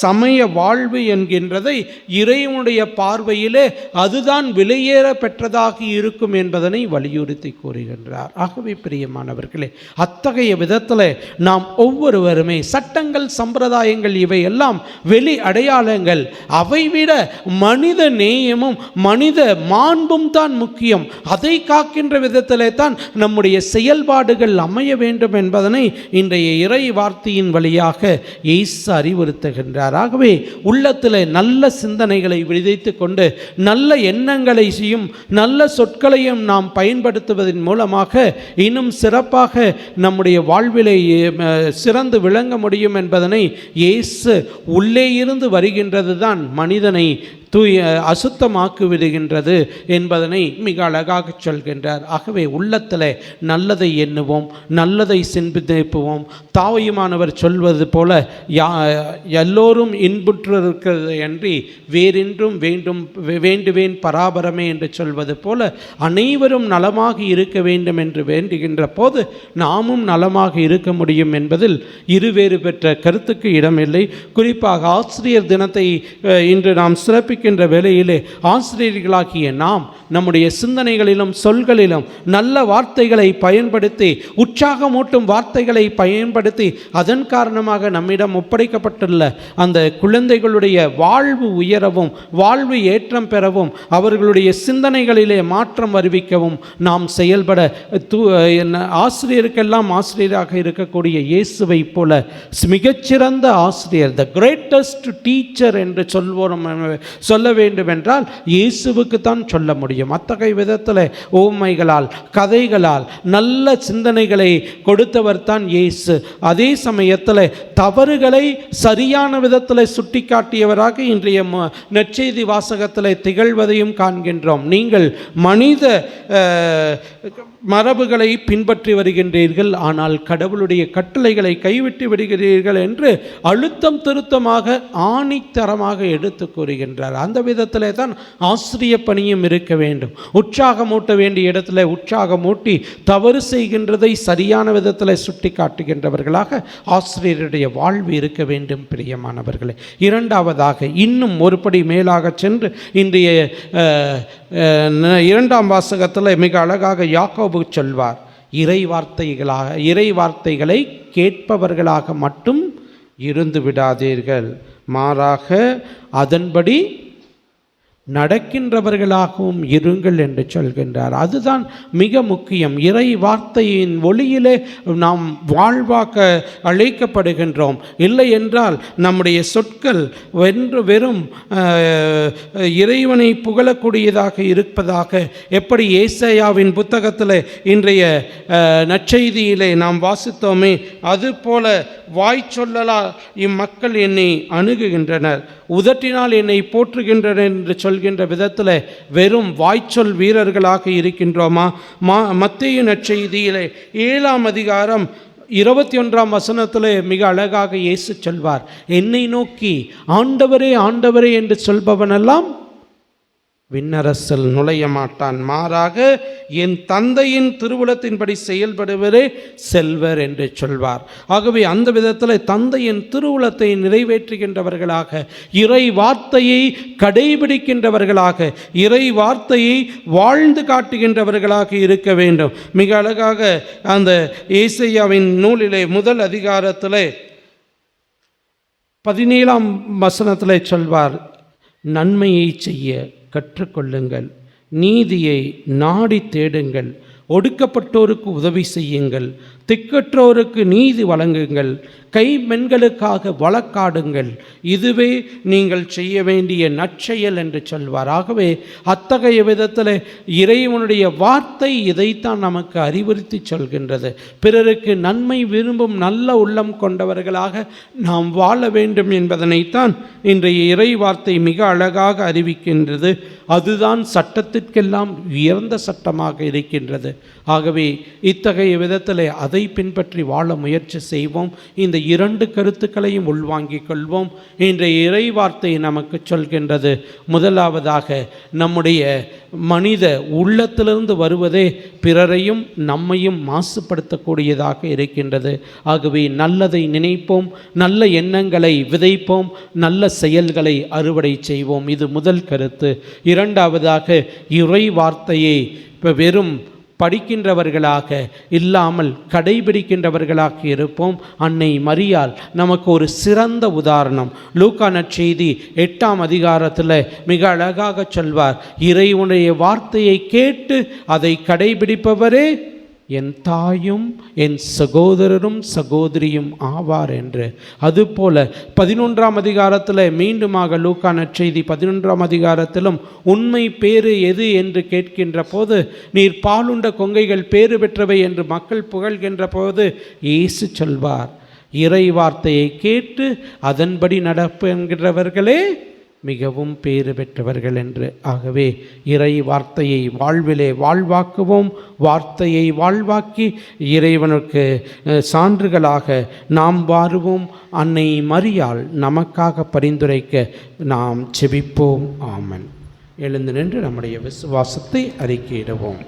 சமய வாழ்வு என்கின்றதை இறைவனுடைய பார்வையிலே அதுதான் விலையேற பெற்றதாக இருக்கும் என்பதனை வலியுறுத்தி கூறுகின்றார். ஆகவே பிரியமானவர்களே, அத்தகைய விதத்தில் நாம் ஒவ்வொருவருமே சட்டங்கள், சம்பிரதாயங்கள் இவையெல்லாம் வெளி அடையாளங்கள், அவைவிட மனித நேயமும் மனித மாண்பும் தான் முக்கியம். அதை காக்கின்ற விதத்திலே தான் நம்முடைய செயல்பாடுகள் அமைய வேண்டும் என்பதனை இன்றைய இறை வார்த்தையின் வழியாக இயேசு அறிவுறுத்துகின்றார். ஆகவே உள்ளத்தில் நல்ல சிந்தனைகளை விதைத்து கொண்டு நல்ல எண்ணங்களையும் நல்ல சொற்களையும் நாம் பயன்படுத்துவதன் மூலமாக இன்னும் சிறப்பாக நம்முடைய வாழ்விலே சிறந்து விளங்க முடியும் என்பதனை இயேசு உள்ளே இருந்து வருகின்றது தான் மனிதனை அசுத்தமாக்கி விடுகின்றது என்பதனை மிக அழகாக சொல்கின்றார். ஆகவே உள்ளத்தில் நல்லதை எண்ணுவோம், நல்லதை சிந்திப்போம். தாயுமானவர் சொல்வது போல எல்லோரும் இன்புற்றிருக்கிறது அன்றி வேறென்றும் வேண்டுவேன் பராபரமே என்று சொல்வது போல அனைவரும் நலமாக இருக்க வேண்டும் என்று வேண்டுகின்ற போது நாமும் நலமாக இருக்க முடியும் என்பதில் இருவேறு பெற்ற கருத்துக்கு இடமில்லை. குறிப்பாக ஆசிரியர் தினத்தை இன்று நாம் சிறப்பிக்கின்ற வேளையிலே ஆசிரியர்களாகிய நாம் நம்முடைய சிந்தனைகளிலும் சொல்களிலும் நல்ல வார்த்தைகளை பயன்படுத்தி, உற்சாகமூட்டும் வார்த்தைகளை பயன்படுத்தி, அதன் காரணமாக நம்மிடம் ஒப்படைக்கப்பட்டுள்ள அந்த குழந்தைகளுடைய வாழ்வு உயரவும் வாழ்வு ஏற்றம் பெறவும் அவர்களுடைய சிந்தனைகளிலே மாற்றம் அறிவிக்கவும் நாம் செயல்பட ஆசிரியருக்கெல்லாம் ஆசிரியராக இருக்கக்கூடிய இயேசுவை போல மிகச்சிறந்த ஆசிரியர், த கிரேட்டஸ்ட் டீச்சர் என்று சொல்ல வேண்டும் என்றால் இயேசுவுக்கு தான் சொல்ல முடியும். அத்தகைய விதத்தில் ஓமைகளால், கதைகளால் நல்ல சிந்தனைகளை கொடுத்தவர் தான் இயேசு. அதே சமயத்தில் தவறுகளை சரியான விதத்தில் சுட்டிக்காட்டியவராக இன்றைய நற்செய்தி வாசகத்தில் திகழ்வதையும் காண்கின்றோம். நீங்கள் மனித மரபுகளை பின்பற்றி வருகின்றீர்கள், ஆனால் கடவுளுடைய கட்டளைகளை கைவிட்டு விடுகிறீர்கள் என்று அழுத்தம் திருத்தமாக ஆணித்தரமாக எடுத்து கூறுகின்றார். அந்த விதத்திலே தான் ஆசிரிய பணியும் இருக்க வேண்டும். உற்சாகமூட்ட வேண்டிய இடத்துல உற்சாகமூட்டி தவறு செய்கின்றதை சரியான விதத்தில் சுட்டி காட்டுகின்றவர்களாக ஆசிரியருடைய வாழ்வு இருக்க வேண்டும். பிரியமானவர்களே, இரண்டாவதாக இன்னும் ஒருபடி மேலாக சென்று இன்றைய 2ஆம் வாசகத்தில் மிக அழகாக யாக்கோபு சொல்வார், இறை வார்த்தைகளை கேட்பவர்களாக மட்டும் இருந்து விடாதீர்கள், மாறாக அதன்படி நடக்கின்றவர்களாகவும் இருங்கள் என்று சொல்கின்றார். அதுதான் மிக முக்கியம். இறை வார்த்தையின் ஒளியிலே நாம் வாழ்வாக்க அழைக்கப்படுகின்றோம். இல்லை என்றால் நம்முடைய சொற்கள் வெறும் இறைவனை புகழக்கூடியதாக இருப்பதாக எப்படி ஏசாயாவின் புத்தகத்தில் இன்றைய நற்செய்தியிலே நாம் வாசித்தோமே, அதுபோல வாய் சொல்லலால் இம்மக்கள் என்னை அணுகுகின்றனர், உதட்டினால் என்னை போற்றுகின்றனர் என்று சொல்கின்ற விதத்தில் வெறும் வாய்ச்சொல் வீரர்களாக இருக்கின்றோமா? மத்தேயு நற்செய்தியிலே 7ஆம் அதிகாரம் 21ஆம் வசனத்தில் மிக அழகாக இயேசு சொல்வார், என்னை நோக்கி ஆண்டவரே ஆண்டவரே என்று சொல்பவனெல்லாம் விண்ணரசில் நுழைய மாட்டான், மாறாக என் தந்தையின் திருவுளத்தின்படி செயல்படுவரே செல்வர் என்று சொல்வார். ஆகவே அந்த விதத்தில் தந்தையின் திருவுளத்தை நிறைவேற்றுகின்றவர்களாக, இறை வார்த்தையை கடைபிடிக்கின்றவர்களாக, இறை வார்த்தையை வாழ்ந்து காட்டுகின்றவர்களாக இருக்க வேண்டும். மிக அழகாக அந்த ஏசாயாவின் நூலிலே முதல் அதிகாரத்திலே 17ஆம் வசனத்திலே சொல்வார், நன்மையை செய்ய கற்றுக்கொள்ளுங்கள், நீதியை நாடி தேடுங்கள், ஒடுக்கப்பட்டோருக்கு உதவி செய்யுங்கள், திக்கற்றோருக்கு நீதி வழங்குங்கள், கைமென்களுக்காக வழக்காடுங்கள், இதுவே நீங்கள் செய்ய வேண்டிய நற்செயல் என்று சொல்வார். ஆகவே அத்தகைய விதத்தில் இறைவனுடைய வார்த்தை இதைத்தான் நமக்கு அறிவுறுத்தி சொல்கின்றது. பிறருக்கு நன்மை விரும்பும் நல்ல உள்ளம் கொண்டவர்களாக நாம் வாழ வேண்டும் என்பதனைத்தான் இன்றைய இறை வார்த்தை மிக அழகாக அறிவிக்கின்றது. அதுதான் சட்டத்திற்கெல்லாம் உயர்ந்த சட்டமாக இருக்கின்றது. ஆகவே இத்தகைய விதத்தில் அதை பின்பற்றி வாழ முயற்சி செய்வோம். இந்த இரண்டு கருத்துக்களையும் உள்வாங்கிக் கொள்வோம். இன்றைய இறை வார்த்தை நமக்கு சொல்கின்றது, முதலாவதாக நம்முடைய மனித உள்ளத்திலிருந்து வருவதே பிறரையும் நம்மையும் மாசுபடுத்தக்கூடியதாக இருக்கின்றது. ஆகவே நல்லதை நினைப்போம், நல்ல எண்ணங்களை விதைப்போம், நல்ல செயல்களை அறுவடை செய்வோம். இது முதல் கருத்து. இரண்டாவதாக இறை வார்த்தையை வெறும் படிக்கின்றவர்களாக இல்லாமல் கடைபிடிக்கின்றவர்களாக இருப்போம். அன்னை மரியாள் நமக்கு ஒரு சிறந்த உதாரணம். லூக்கா நற்செய்தி 8ஆம் அதிகாரத்தில் மிக அழகாக சொல்வார், இறைவனுடைய வார்த்தையை கேட்டு அதை கடைபிடிப்பவரே என் தாயும் என் சகோதரரும் சகோதரியும் ஆவார் என்று. அதுபோல 11ஆம் அதிகாரத்தில் மீண்டுமாக லூக்கா நற்செய்தி 11ஆம் அதிகாரத்திலும் உண்மை பேறு எது என்று கேட்கின்ற போது, நீர் பாலுண்ட கொங்கைகள் பேறு பெற்றவை என்று மக்கள் புகழ்கின்ற போது இயேசு சொல்வார், இறை வார்த்தையை கேட்டு அதன்படி நடப்புகிறவர்களே மிகவும் பேறு பெற்றவர்கள் என்று. ஆகவே இறை வார்த்தையை வாழ்விலே வாழ்வாக்குவோம். வார்த்தையை வாழ்வாக்கி இறைவனுக்கு சான்றுகளாக நாம் வாருவோம். அன்னை மரியாள் நமக்காக பரிந்துரைக்க நாம் செபிப்போம். ஆமென். எழுந்து நின்று நம்முடைய விசுவாசத்தை அறிக்கையிடுவோம்.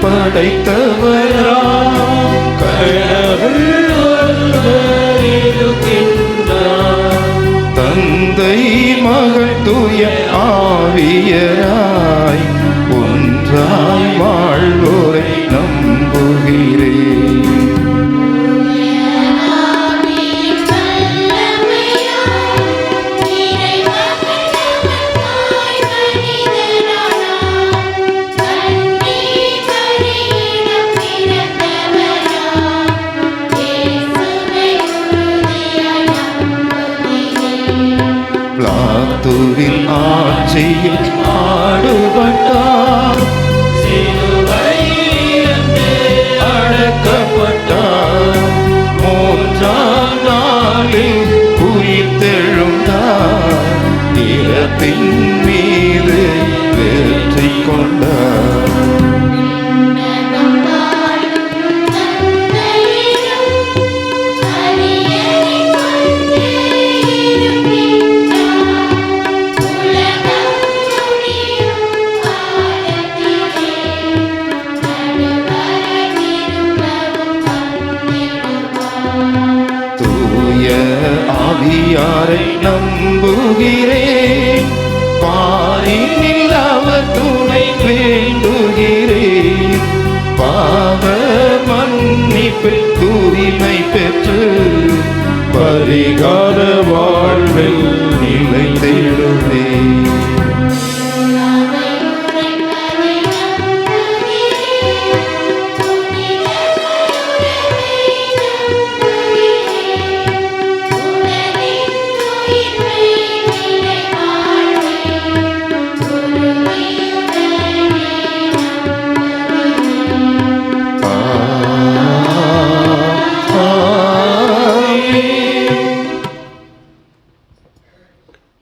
படைத்தவரா கடவுள் ஒருவர் இருக்கின்றார், தந்தை மகன் தூய ஆவியராய் ஒன்றாய் வாழ்வோரை நம்புகிறேன். பிளாத்துவின் ஆட்சியில் ஆடுபட்டார், அடக்கப்பட்டார், மூன்றாம் நாளில் உயிர்த்தெழுந்தார், இறப்பின் மீது வெற்றி கொண்டார். ஆவியாரை நம்புகிறேன், பாரினில் அவர் துணை வேண்டுகிறேன், பாவ மன்னிப்பு தூய்மை பெற்று பரிகார வாழ்வில் நிலைத்திடுவேன்.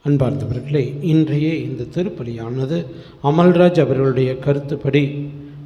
அன்பார்ந்தவர்களே, இன்றைய இந்த திருப்பலியானது அமல்ராஜ் அவர்களுடைய கருத்துப்படி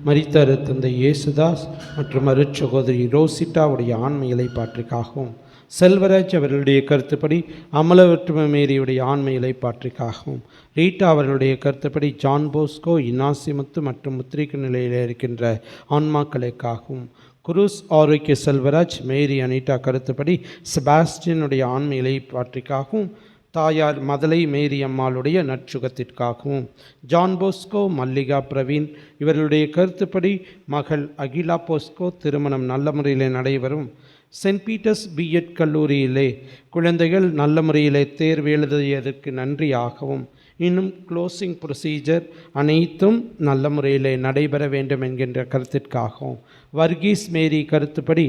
மரித்த தந்தை இயேசுதாஸ் மற்றும் அருட்சகோதரி ரோசிட்டாவுடைய ஆன்ம இலைப்பாற்றிக்காகவும், செல்வராஜ் அவர்களுடைய கருத்துப்படி அமலவற்றும மேரியுடைய ஆன்ம இலைப்பாற்றிக்காகவும், ரீட்டா அவர்களுடைய கருத்துப்படி ஜான் போஸ்கோ, இன்னாசிமுத்து மற்றும் முத்திரிக்க நிலையில் இருக்கின்ற ஆன்மாக்களுக்காகவும், குரூஸ் ஆரோக்கிய செல்வராஜ், மேரி அனிட்டா கருத்துப்படி செபாஸ்டியனுடைய ஆன்ம இலைப்பாற்றிக்காகவும், தாயார் மதலை மேரி அம்மாளுடைய நற்சுகத்திற்காகவும், ஜான் போஸ்கோ, மல்லிகா பிரவீன் இவர்களுடைய கருத்துப்படி மகள் அகிலா போஸ்கோ திருமணம் நல்ல முறையில் நடைபெறும், சென்ட் பீட்டர்ஸ் பிஎட் கல்லூரியிலே குழந்தைகள் நல்ல முறையிலே தேர்வு எழுதியதற்கு நன்றியாகவும், இன்னும் க்ளோசிங் ப்ரொசீஜர் அனைத்தும் நல்ல முறையில் நடைபெற வேண்டும் என்கின்ற கருத்திற்காகவும், வர்கீஸ் மேரி கருத்துப்படி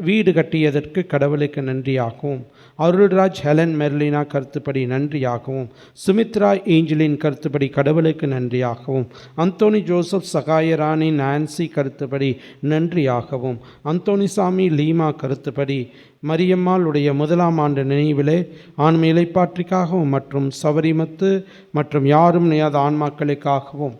வீடு கட்டியதற்கு கடவுளுக்கு நன்றியாகவும், அருள்ராஜ் ஹெலன் மெர்லினா கருத்துப்படி நன்றியாகவும், சுமித்ரா ஏஞ்சலின் கருத்துப்படி கடவுளுக்கு நன்றியாகவும், அந்தோனி ஜோசப் சகாயராணி நான்சி கருத்துப்படி நன்றியாகவும், அந்தோனிசாமி லீமா கருத்துப்படி மரியம்மாளுடைய 1ஆம் ஆண்டு நினைவிலே ஆன்ம இலைப்பாற்றிக்காகவும் மற்றும் சவரிமத்து மற்றும் யாரும் நியாத ஆன்மாக்களுக்காகவும்,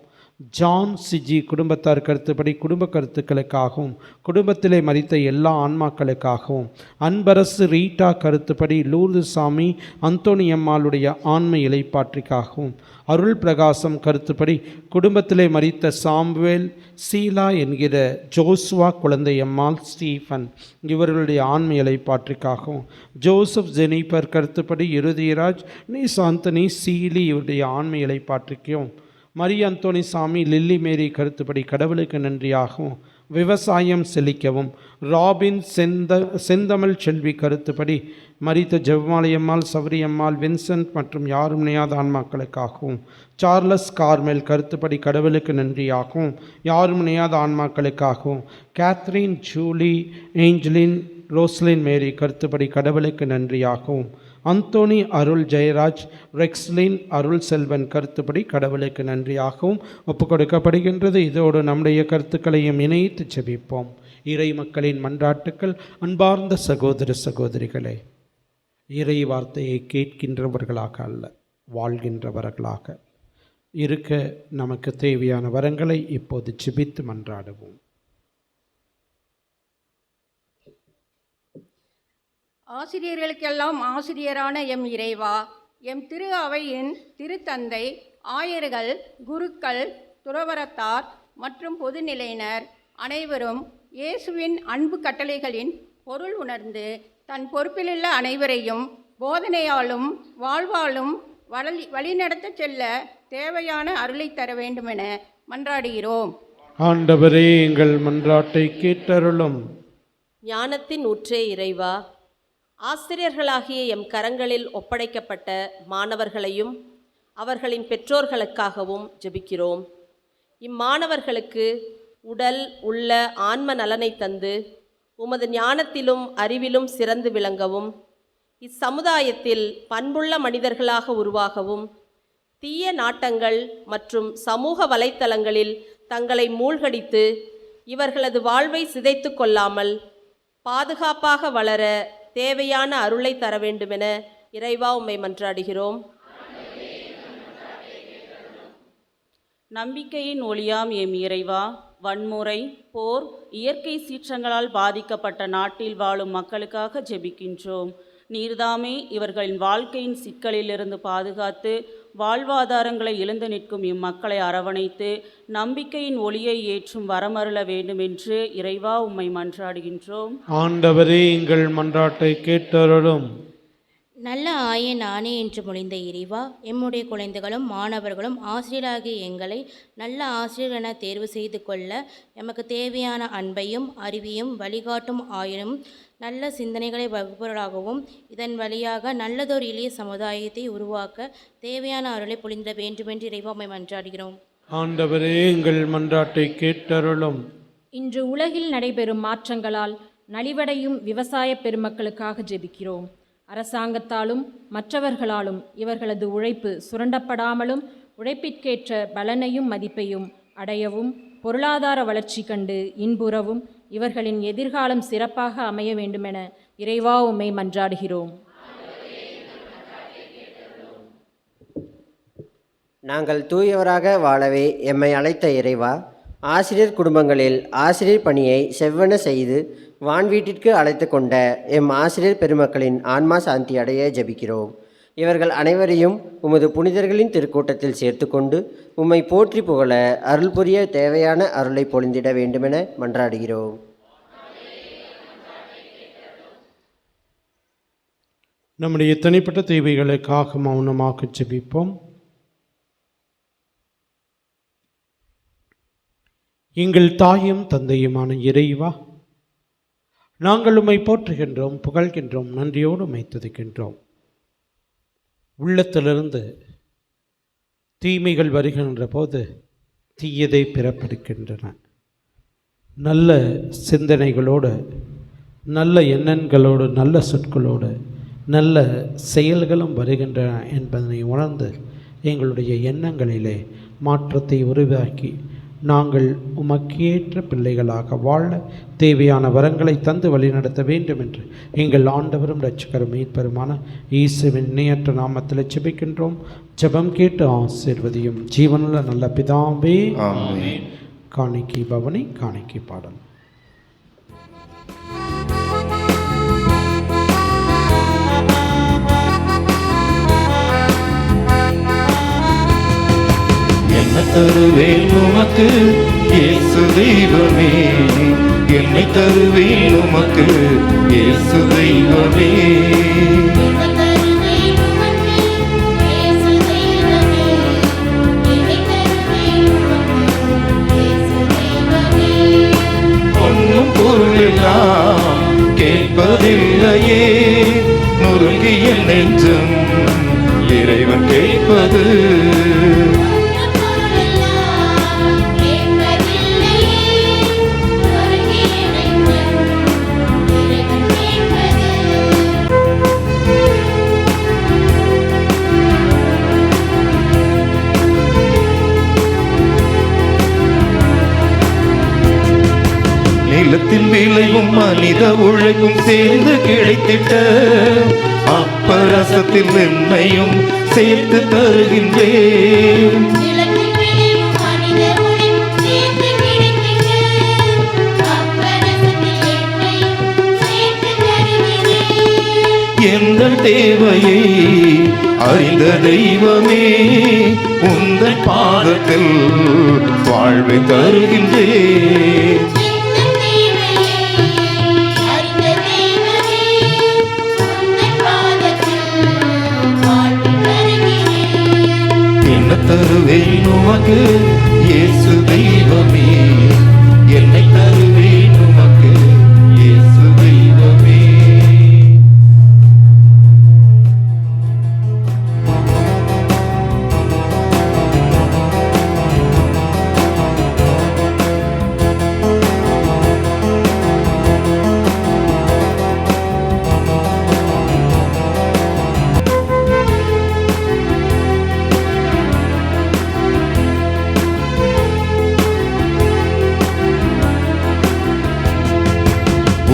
ஜான் சிஜி குடும்பத்தார் கருத்துப்படி குடும்ப கருத்துக்களுக்காகவும், குடும்பத்திலே மரித்த எல்லா ஆன்மாக்களுக்காகவும், அன்பரசு ரீட்டா கருத்துப்படி லூர்து சாமி அந்தோனியம்மாளுடைய ஆன்ம இலைப்பாற்றிக்காகவும், அருள் பிரகாசம் கருத்துப்படி குடும்பத்திலே மரித்த சாம்வேல் சீலா என்கிற ஜோசுவா குழந்தையம்மாள் ஸ்டீஃபன் இவர்களுடைய ஆன்ம இலைப்பாற்றிக்காகவும், ஜோசப் ஜெனிபர் கருத்துப்படி இருதயராஜ் சாந்தனி சீலி இவருடைய ஆன்ம இலைப்பாற்றிக்கும், மரிய அந்தோனி சாமி லில்லி மேரி கருத்துப்படி கடவுளுக்கு நன்றியாகவும், விவசாயம் செழிக்கவும், ராபின் செந்தமிழ் செல்வி கருத்துப்படி மரித்த ஜெபமாலையம்மாள், சவரியம்மாள், வின்சென்ட் மற்றும் யாரும் நியாத ஆன்மாக்களுக்காகவும், சார்லஸ் கார்மெல் கருத்துப்படி கடவுளுக்கு நன்றியாகவும், யாரும் நியாத ஆன்மாக்களுக்காகவும், கேத்ரின் ஜூலி ஏஞ்சலின் ரோஸ்லின் மேரி கருத்துப்படி கடவுளுக்கு நன்றியாகவும், அந்தோனி அருள் ஜெயராஜ் ரெக்ஸ்லின் அருள் செல்வன் கருத்துப்படி கடவுளுக்கு நன்றியாகவும் ஒப்புக் கொடுக்கப்படுகின்றது. இதோடு நம்முடைய கருத்துக்களையும் இணைத்து செபிப்போம். இறை மக்களின் மன்றாட்டுக்கள். அன்பார்ந்த சகோதர சகோதரிகளே, இறை வார்த்தையை கேட்கின்றவர்களாக அல்ல, வாழ்கின்றவர்களாக இருக்க நமக்கு தேவையான வரங்களை இப்போது செபித்து மன்றாடுவோம். ஆசிரியர்களுக்கெல்லாம் ஆசிரியரான எம் இறைவா, எம் திரு அவையின் திருத்தந்தை, ஆயர்கள், குருக்கள், துறவரத்தார் மற்றும் பொதுநிலையினர் அனைவரும் இயேசுவின் அன்பு கட்டளைகளின் பொருள் உணர்ந்து தன் பொறுப்பிலுள்ள அனைவரையும் போதனையாலும் வாழ்வாலும் வழிநடத்த செல்ல தேவையான அருளை தர வேண்டுமென மன்றாடுகிறோம். ஆண்டவரே, எங்கள் மன்றாட்டை கேட்டருளும். ஞானத்தின் ஊற்றே இறைவா, ஆசிரியர்களாகிய எம் கரங்களில் ஒப்படைக்கப்பட்ட மாணவர்களையும் அவர்களின் பெற்றோர்களுக்காகவும் ஜெபிக்கிறோம். இம்மாணவர்களுக்கு உடல் உள்ள ஆன்ம நலனை தந்து உமது ஞானத்திலும் அறிவிலும் சிறந்து விளங்கவும், இச்சமுதாயத்தில் பண்புள்ள மனிதர்களாக உருவாகவும், தீய நாட்டங்கள் மற்றும் சமூக வலைத்தளங்களில் தங்களை மூழ்கடித்து இவர்களது வாழ்வை சிதைத்து கொள்ளாமல் பாதுகாப்பாக வளர தேவையான அருளை தர வேண்டுமென இறைவா உம்மை மன்றாடுகிறோம். நம்பிக்கையின் ஒளியாம் எம் இறைவா, வன்முறை, போர், இயற்கை சீற்றங்களால் பாதிக்கப்பட்ட நாட்டில் வாழும் மக்களுக்காக ஜெபிக்கின்றோம். நீர்தாமே இவர்களின் வாழ்க்கையின் சிக்கலிலிருந்து பாதுகாத்து வாழ்வாதாரங்களை இழந்து நிற்கும் இம்மக்களை அரவணைத்து நம்பிக்கையின் ஒளியை ஏற்றும் வரமருள வேண்டுமென்று இறைவா உம்மை மன்றாடுகின்றோம். ஆண்டவரே, எங்கள் மன்றாட்டை கேட்டருளும். நல்ல ஆய நானே என்று மொழிந்த இறைவா, எம்முடைய குழந்தைகளும் மாணவர்களும் ஆசிரியராகிய எங்களை நல்ல ஆசிரியர் என தேர்வு செய்து கொள்ள எமக்கு தேவையான அன்பையும் அறிவையும் வழிகாட்டும் ஆயினும் நல்ல சிந்தனைகளை வகுப்பவர்களாகவும் இதன் வழியாக நல்லதொரு எளிய சமுதாயத்தை உருவாக்க தேவையான அருளை பொழிந்திட வேண்டுமென்று இறைவா உம்மை மன்றாடுகிறோம். ஆண்டவரே, எங்கள் மன்றாட்டை கேட்டருளும். இன்று உலகில் நடைபெறும் மாற்றங்களால் நலிவடையும் விவசாய பெருமக்களுக்காக ஜெபிக்கிறோம். அரசாங்கத்தாலும் மற்றவர்களாலும் இவர்களது உழைப்பு சுரண்டப்படாமலும் உழைப்பிற்கேற்ற பலனையும் மதிப்பையும் அடையவும் பொருளாதார வளர்ச்சி கண்டு இன்புறவும் இவர்களின் எதிர்காலம் சிறப்பாக அமைய வேண்டுமென இறைவா உம்மை மன்றாடுகிறோம். நாங்கள் தூயவராக வாழவே எம்மை அழைத்த இறைவா, ஆசிரியர் குடும்பங்களில் ஆசிரியர் பணியை செவ்வன செய்து வான்வீட்டிற்கு அழைத்து கொண்ட எம் ஆசிரியர் பெருமக்களின் ஆன்மா சாந்தி அடைய ஜெபிக்கிறோம். இவர்கள் அனைவரையும் உமது புனிதர்களின் திருக்கூட்டத்தில் சேர்த்து கொண்டு உம்மை போற்றி புகழ அருள் புரிய தேவையான அருளை பொழிந்திட வேண்டுமென மன்றாடுகிறோம். நம்முடைய தனிப்பட்ட தேவைகளுக்காக மௌனமாக ஜெபிப்போம். எங்கள் தாயும் தந்தையுமான இறைவா, நாங்கள் உம்மை போற்றுகின்றோம், புகழ்கின்றோம், நன்றியோடு உம்மை துதிக்கின்றோம். உள்ளத்திலிருந்து தீமைகள் வருகின்ற போது தீயதை பிறப்பெடுக்கின்றன. நல்ல சிந்தனைகளோடு, நல்ல எண்ணங்களோடு, நல்ல சொற்களோடு நல்ல செயல்களும் வருகின்றன என்பதனை உணர்ந்து எங்களுடைய எண்ணங்களிலே மாற்றத்தை உருவாக்கி நாங்கள் உமக்கேற்ற பிள்ளைகளாக வாழ தேவையான வரங்களை தந்து வழிநடத்த வேண்டும் என்று எங்கள் ஆண்டவரும் இரட்சகரும் மீட்பருமான இயேசுவின் இணையற்ற நாமத்தில் ஜெபிக்கின்றோம். ஜெபம் கேட்டு ஆசீர்வதியும் ஜீவனுள்ள நல்ல பிதாவே, ஆமென். காணிக்கை பவனி, காணிக்கை பாடல். என்ன தருவேன் உமக்கு இயேசு தெய்வமே, என்னை தருவேன் உமக்கு இயேசு தெய்வமே. பொன்னும் பொருளெல்லாம் கேட்பதில்லையே, நொறுங்கிய நெஞ்சம் இறைவன் கேட்பது. நிலத்தின் விளைவும் மனித உழைக்கும் சேர்ந்து கிடைத்திட்ட அப்பரசத்தில் என்னையும் சேர்த்து தருகின்றேன். எங்கள் தேவையை அறிந்த தெய்வமே, உந்தன் பாதத்தில் வாழ்வை தருகின்றேன். என்ன தருவேன் உமக்கு இயேசு தெய்வமே, என்னை தருவேன் உமக்கு இயேசு தெய்வமே.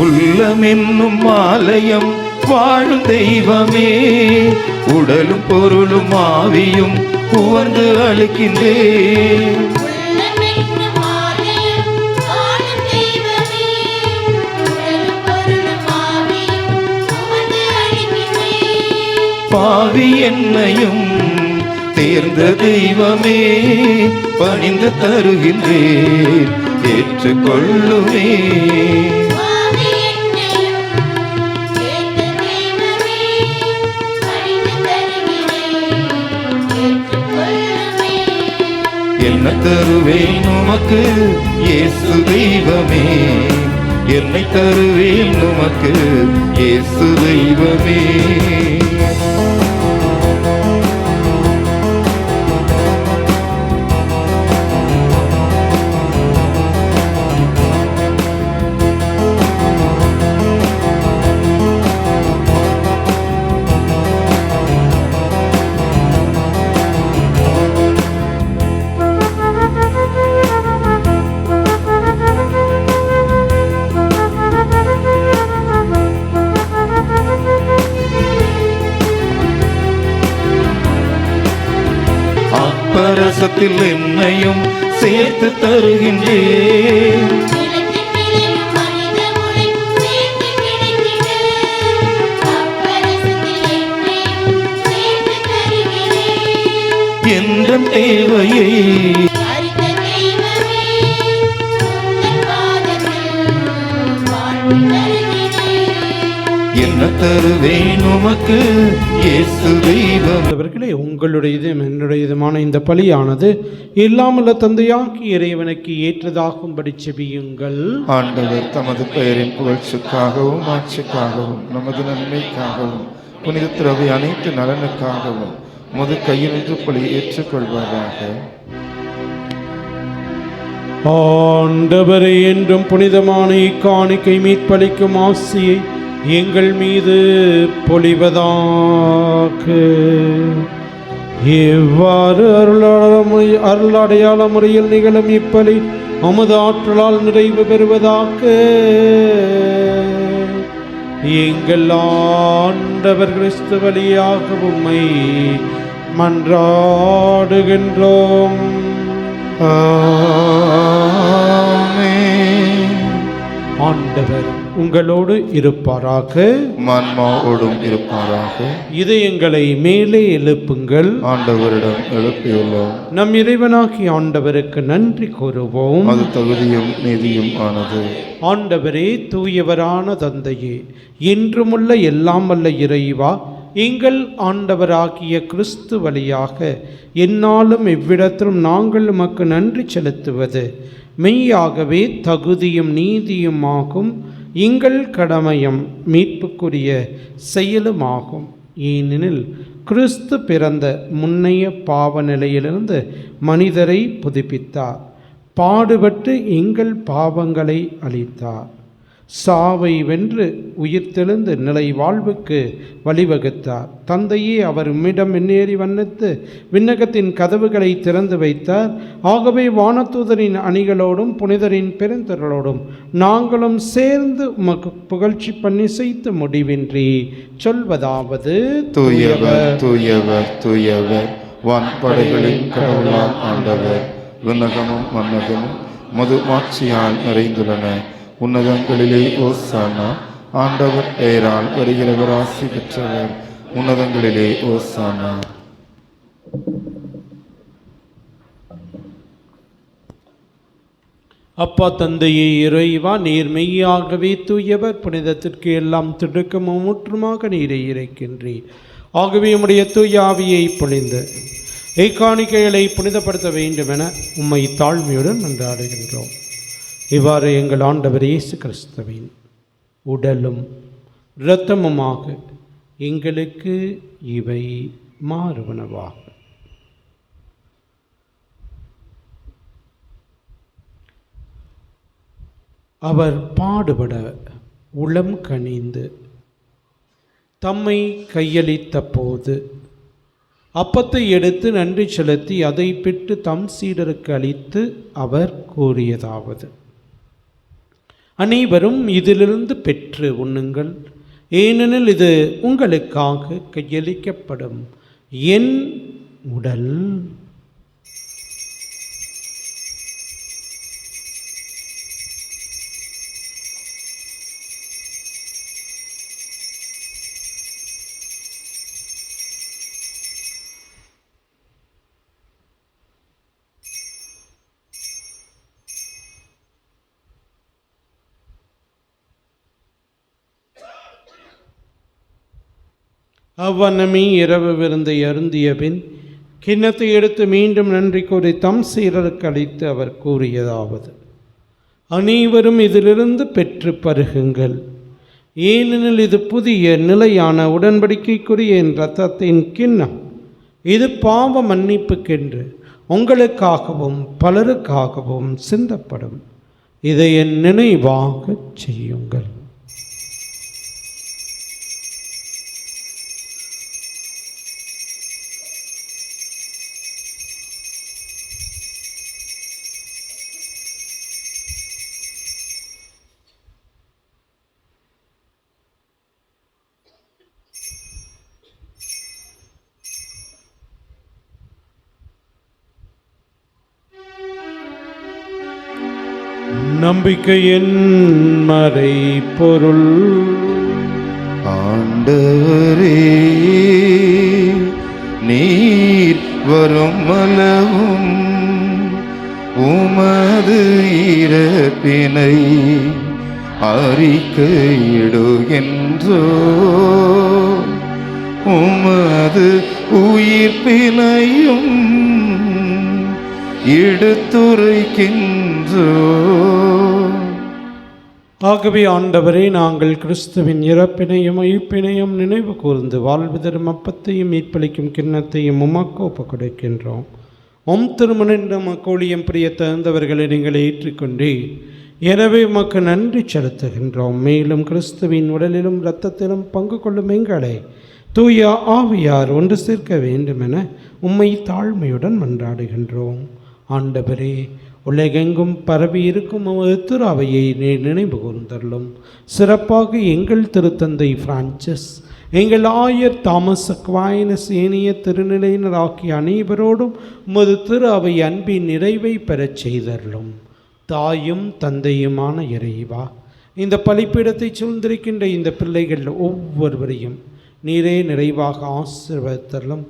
உள்ளம் என்னும் ஆலயம் வாழும் தெய்வமே, உடலும் பொருளும் ஆவியும் உவந்து அளிக்கின்றேன். பாவி என்னையும் தேர்ந்த தெய்வமே, பணிந்து தருகின்றேன், ஏற்றுக்கொள்ளுமே. என்ன தருவேன் உமக்கு இயேசு தெய்வமே, என்னை தருவேன் உமக்கு இயேசு தெய்வமே. கலசத்தில் என்னையும் சேர்த்து தருகின்றேன். என்ற தேவையை என்ன தருவேன் உமக்கு இயேசு தெய்வம். அவர்களே, உங்களுடையதும் என்னுடையதுமான இந்த பலியானது இல்லாமல்ல தந்தையாக்கி இறைவனுக்கு ஏற்றதாகும்படி செபியுங்கள். ஆண்டவர் தமது பெயரின் புகழ்ச்சிக்காகவும் ஆட்சிக்காகவும் நமது நன்மைக்காகவும் புனித திரவை அனைத்து நலனுக்காகவும் முது கையிலிருந்து பலி ஏற்றுக்கொள்வதாக. ஆண்டவரே, என்றும் புனிதமான இக்காணிக்கை மீட்பளிக்கும் ஆசியை எங்கள் மீது பொழிவதாக. எவ்வாறு அருளடையாள முறையில் நிகழும் இப்பலி அமுது ஆற்றலால் நிறைவு பெறுவதாக. எங்கள் ஆண்டவர் கிறிஸ்து வழியாக உம்மை மன்றாடுகின்றோம். ஆண்டவர் உங்களோடு இருப்பாராக, மன்மாவோடும் இருப்பாராக. இதயங்களை மேலே எழுப்புங்கள். ஆண்டவரிடம் எழுப்பியுள்ளோம். நம் இறைவனாகிய ஆண்டவருக்கு நன்றி கூறுவோம். அது தகுதியும் நீதியும் ஆனது. ஆண்டவரே, தூயவரான தந்தையே, என்றுமுள்ள எல்லாம் வல்ல இறைவா, எங்கள் ஆண்டவராகிய கிறிஸ்து வழியாக எந்நாளும் எவ்விடத்திலும் நாங்கள் உமக்கு நன்றி செலுத்துவது மெய்யாகவே தகுதியும் நீதியுமாகும். எங்கள் கடமையும் மீட்புக்குரிய செயலுமாகும். ஏனெனில் கிறிஸ்து பிறந்த முன்னைய பாவ நிலையிலிருந்து மனிதரை புதுப்பித்தார். பாடுபட்டு எங்கள் பாவங்களை அளித்தார். சாவை வென்று உயிர்த்தெழுந்து நிலை வாழ்வுக்கு வழிவகுத்தார். தந்தையே, அவர் உம்மிடம் முன்னேறி வந்தது விண்ணகத்தின் கதவுகளை திறந்து வைத்தார். ஆகவே வானதூதரின் அணிகளோடும் புனிதரின் பெருந்திரளோடும் நாங்களும் சேர்ந்து உமக்கு புகழ்ச்சி பண்ணி செய்து முடிவின்றி சொல்வதாவது: தூயவர் தூயவர் தூயவர், வான்படைகளின் கடவுளாம் ஆண்டவர். விண்ணகமும் மன்னகமும் மது மாட்சியால் நிறைந்துள்ளன. உன்னதங்களிலே ஓசானா. ஆண்டவர் பெயரால் வருகிறவர் ஆசி பெற்றவர். உன்னதங்களிலே ஓசானா. அப்பா தந்தையே, இறைவா, நீர் மெய்யாகவே தூயவர். புனிதத்திற்கு எல்லாம் திடுக்கமும் முற்றுமாக நீரை இறைக்கின்றீர். ஆகவே உம்முடைய தூய ஆவியை பொழிந்து இக்காணிக்கைகளை புனிதப்படுத்த வேண்டுமென உம்மை தாழ்மையுடன் மன்றாடுகின்றோம். இவ்வாறு எங்கள் ஆண்டவர் இயேசு கிறிஸ்துவின் உடலும் இரத்தமுமாக எங்களுக்கு இவை மாறுவனவாக. அவர் பாடுபட உளம் கனிந்து தம்மை கையளித்த போது அப்பத்தை எடுத்து நன்றி செலுத்தி அதை பெற்று தம் சீடருக்கு அளித்து அவர் கூறியதாவது: அனைவரும் இதிலிருந்து பெற்று உண்ணுங்கள், ஏனெனில் இது உங்களுக்காக கையளிக்கப்படும் என் உடல். அவ்வண்ணமே இரவு விருந்தை அருந்திய பின் கிண்ணத்தை எடுத்து மீண்டும் நன்றி கூறி தம் சீடருக்கு அளித்து அவர் கூறியதாவது: அனைவரும் இதிலிருந்து பெற்று பருகுங்கள், ஏனெனில் இது புதிய நிலையான உடன்படிக்கைக்குரிய என் இரத்தத்தின் கிண்ணம். இது பாவ மன்னிப்புக்கென்று உங்களுக்காகவும் பலருக்காகவும் சிந்தப்படும். இதை என் நினைவாக செய்யுங்கள். நம்பிக்கையின் மறைபொருள். ஆண்டவரே, நீர் வரும் அளவும் உமது இறப்பினை அறிக்கையிடுகின்றோ, உமது உயிர்ப்பினையும் எடுத்துரைக்கின்றோ. ஆகவே ஆண்டவரே, நாங்கள் கிறிஸ்துவின் இறப்பினையும் உயிர்ப்பினையும் நினைவு கூர்ந்து வாழ்வு தரும் அப்பத்தையும் மீட்பளிக்கும் கிண்ணத்தையும் உமக்கு ஒப்புக் கொடுக்கின்றோம். திருமண மக்களியம் பிரிய தகுந்தவர்களை நீங்கள் ஏற்றுக்கொண்டே, எனவே உமக்கு நன்றி செலுத்துகின்றோம். மேலும் கிறிஸ்துவின் உடலிலும் இரத்தத்திலும் பங்கு கொள்ளும் எங்களை தூய ஆவியார் ஒன்று சேர்க்க வேண்டுமென உம்மை தாழ்மையுடன் மன்றாடுகின்றோம். ஆண்டவரே, உலகெங்கும் பரவி இருக்கும் திரு அவையை நினைவு கூர்ந்தருளும். சிறப்பாக எங்கள் திருத்தந்தை பிரான்சிஸ், எங்கள் ஆயர் தாமஸ் அக்வைனஸ், ஏனைய திருநிலையினர் ஆகிய அனைவரோடும் உமது திரு அவை அன்பின் நிறைவை பெறச் செய்தருளும். தாயும் தந்தையுமான இறைவா, இந்த பலிப்பீடத்தை சூழ்ந்திருக்கின்ற இந்த பிள்ளைகள் ஒவ்வொருவரையும் நீரே நிறைவாக ஆசீர்வதித்தருளும்.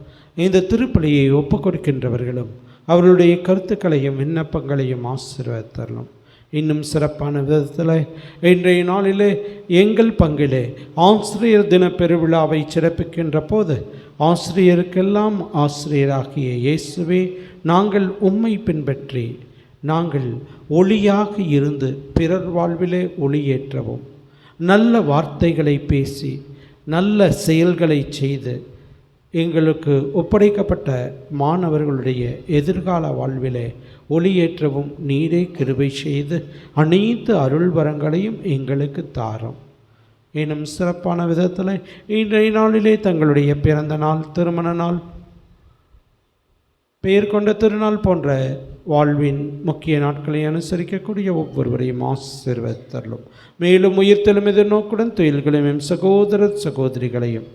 இந்த திருப்பலியை ஒப்புக் கொடுக்கின்றவர்களும் அவர்களுடைய கருத்துக்களையும் விண்ணப்பங்களையும் ஆசீர்வதித்தருளும். இன்னும் சிறப்பான விதத்தில் இன்றைய நாளிலே எங்கள் பங்கிலே ஆசிரியர் தின பெருவிழாவை சிறப்பிக்கின்ற போது ஆசிரியருக்கெல்லாம் ஆசிரியராகிய இயேசுவே, நாங்கள் உம்மை பின்பற்றி நாங்கள் ஒளியாக இருந்து பிறர் வாழ்விலே ஒளியேற்றவும், நல்ல வார்த்தைகளை பேசி நல்ல செயல்களை செய்து எங்களுக்கு ஒப்படைக்கப்பட்ட மாணவர்களுடைய எதிர்கால வாழ்விலே ஒளியேற்றவும் நீரே கிருபை செய்து அனைத்து அருள் வரங்களையும் எங்களுக்கு தாரும். இன்னும் சிறப்பான விதத்தில் இன்றைய நாளிலே தங்களுடைய பிறந்த நாள், திருமண நாள், பெயர் கொண்ட திருநாள் போன்ற வாழ்வின் முக்கிய நாட்களை அனுசரிக்கக்கூடிய ஒவ்வொருவரையும் ஆசீர்வதித்தருளும். மேலும் உயிர்த்தெழும் எதிர்நோக்குடன் துயில்களையும் சகோதர சகோதரிகளையும்,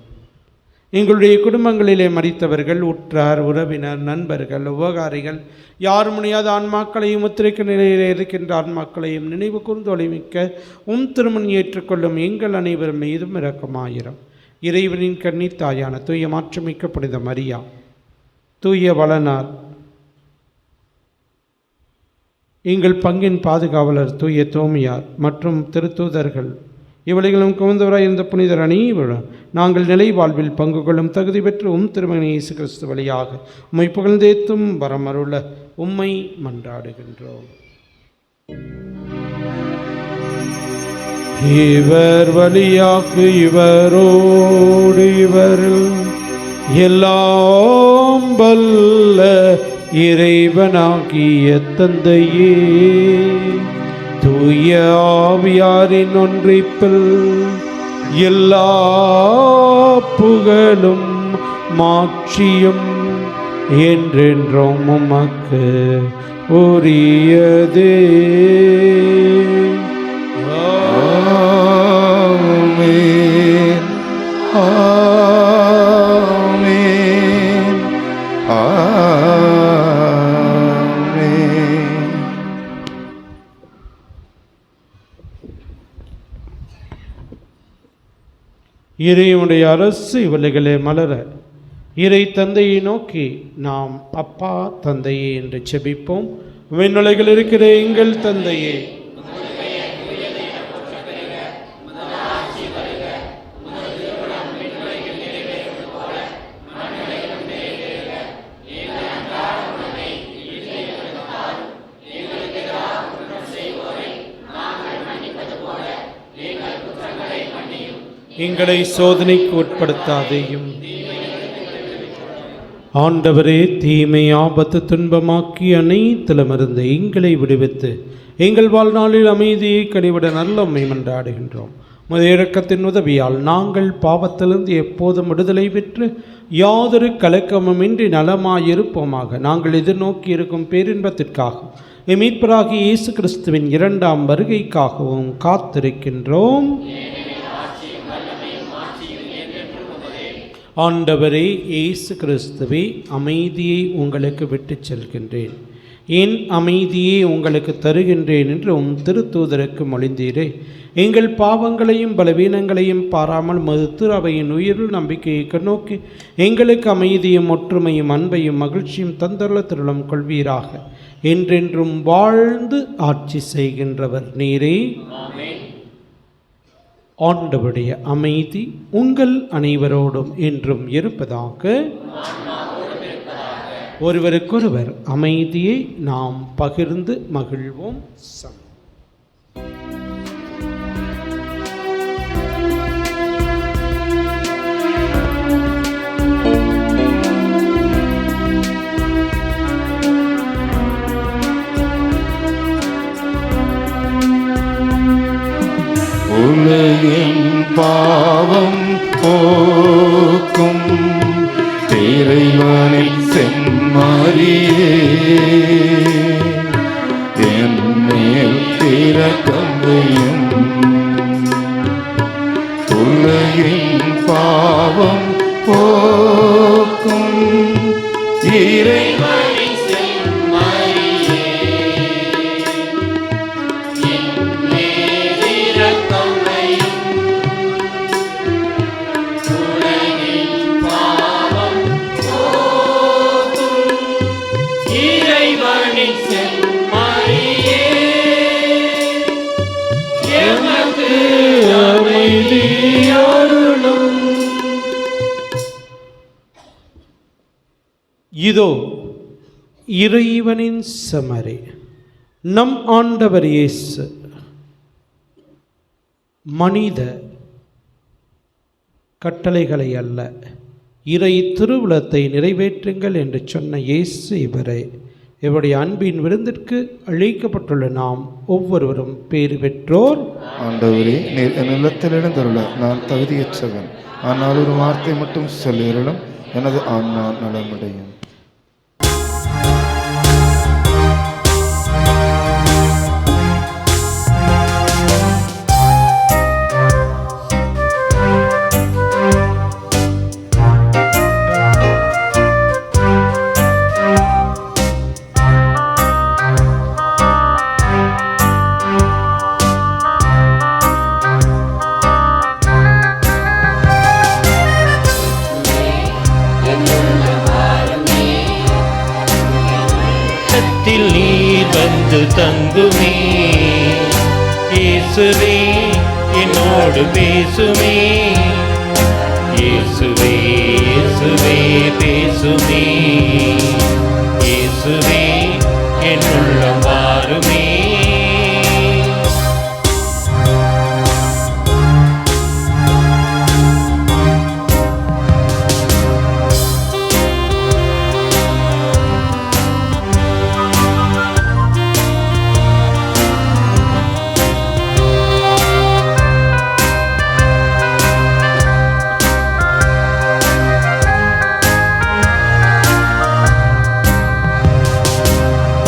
எங்களுடைய குடும்பங்களிலே மரித்தவர்கள், உற்றார் உறவினர், நண்பர்கள், உபகாரிகள், யார் முடியாத ஆன்மாக்களையும் முத்திரைக்கு நிலையில் இருக்கின்ற ஆன்மாக்களையும் நினைவு கூர்ந்து ஒளிமிக்க திருமண் ஏற்றுக்கொள்ளும் எங்கள் அனைவர் மீதும் இரக்கமாயிரம். இறைவனின் கன்னி தாயான தூய மாற்றமிக்க புனித மரியா, தூய வளனார், எங்கள் பங்கின் பாதுகாவலர் தூய தோமியார் மற்றும் திருத்தூதர்கள், இவளைகளும் குவந்தவராய் இருந்த புனிதர் அனைவரும் நாங்கள் நிலை வாழ்வில் பங்கு கொள்ளும் தகுதி பெற்று திருமண இயேசு கிறிஸ்து வழியாக உம்மை புகழ்ந்தேத்தும் வரமருள உம்மை மன்றாடுகின்றோம். இவர் வழியாக இவரோடு இவரில் எல்லாம் வல்ல இறைவனாகிய தந்தையே, தூய ஆவியாரின் ஒன்றிப்பில் எல்லா புகழும் மாட்சியும் என்றென்றும் உமக்கு உரியதே. ஆமென், ஆமென், ஆமென். இறைவனுடைய அரசு இவளைகளே மலர இறை தந்தையை நோக்கி நாம் அப்பா தந்தையே என்று செபிப்போம். விண்ணுலகில் இருக்கிற எங்கள் தந்தையே, எங்களை சோதனைக்கு உட்படுத்தாதேயும், ஆண்டவரே தீமை ஆபத்து துன்பமாக்கி அனைத்திலுமிருந்து எங்களை விடுவித்து எங்கள் வாழ்நாளில் அமைதியை கனிவிட நல்லம்மை மன்றாடுகின்றோம். உமது இரக்கத்தின் உதவியால் நாங்கள் பாவத்திலிருந்து எப்போதும் விடுதலை பெற்று யாதொரு கலக்கமுமின்றி நலமாயிருப்போமாக. நாங்கள் எதிர்நோக்கி இருக்கும் பேரின்பத்திற்காக மீட்பராகிய இயேசு கிறிஸ்துவின் இரண்டாம் வருகைக்காகவும் காத்திருக்கின்றோம். ஆண்டவரே இயேசு கிறிஸ்துவே, அமைதியை உங்களுக்கு விட்டு செல்கின்றேன், என் அமைதியே உங்களுக்கு தருகின்றேன் என்று உம் திருத்தூதருக்கு மொழிந்தீரே. எங்கள் பாவங்களையும் பலவீனங்களையும் பாராமல் மது திரு அவையின் உயிருள் நம்பிக்கையை கண்ணோக்கி எங்களுக்கு அமைதியும் ஒற்றுமையும் அன்பையும் மகிழ்ச்சியும் தந்தருள திருளம் கொள்வீராக. என்றென்றும் வாழ்ந்து ஆட்சி செய்கின்றவர் நீரே. ஆண்டவருடைய அமைதி உங்கள் அனைவரோடும் என்றும் இருப்பதாக. ஒருவருக்கொருவர் அமைதியை நாம் பகிர்ந்து மகிழ்வோம். உலகின் பாவம் போக்கும் இறைவனின் செம்மறியே, என் மேல் இரக்கம் வையும். உலகின் பாவம் போக்கும் இறைவனின் செம்மறியே, என் மேல் இரக்கம் வையும். உலகின் பாவம் போக்கும் இறைவனின் செம்மறியே, எமக்கு அமைதி அருளும். இதோ இறைவனின் செம்மறி, நம் ஆண்டவர் இயேசு மனித கட்டளைகளை அல்ல இறை திருவுளத்தை நிறைவேற்றுங்கள் என்று சொன்ன இயேசு இவரே. இவருடைய அன்பின் விருந்திற்கு அழைக்கப்பட்டுள்ள நாம் ஒவ்வொருவரும் பேறு பெற்றோர். ஆண்டவரே, நீர் என் இல்லத்தில் எழுந்தருள நான் தகுதியற்றவன், ஆனால் ஒரு வார்த்தை மட்டும் சொல்லியருளும், எனது ஆன்மா நலமடையும். நீர் வந்து தங்குமே, இயேசுவே என்னோடு பேசுமே, இயேசுவே இயேசுவே பேசுமே, இயேசுவே என் உள்ளம் வாருமே.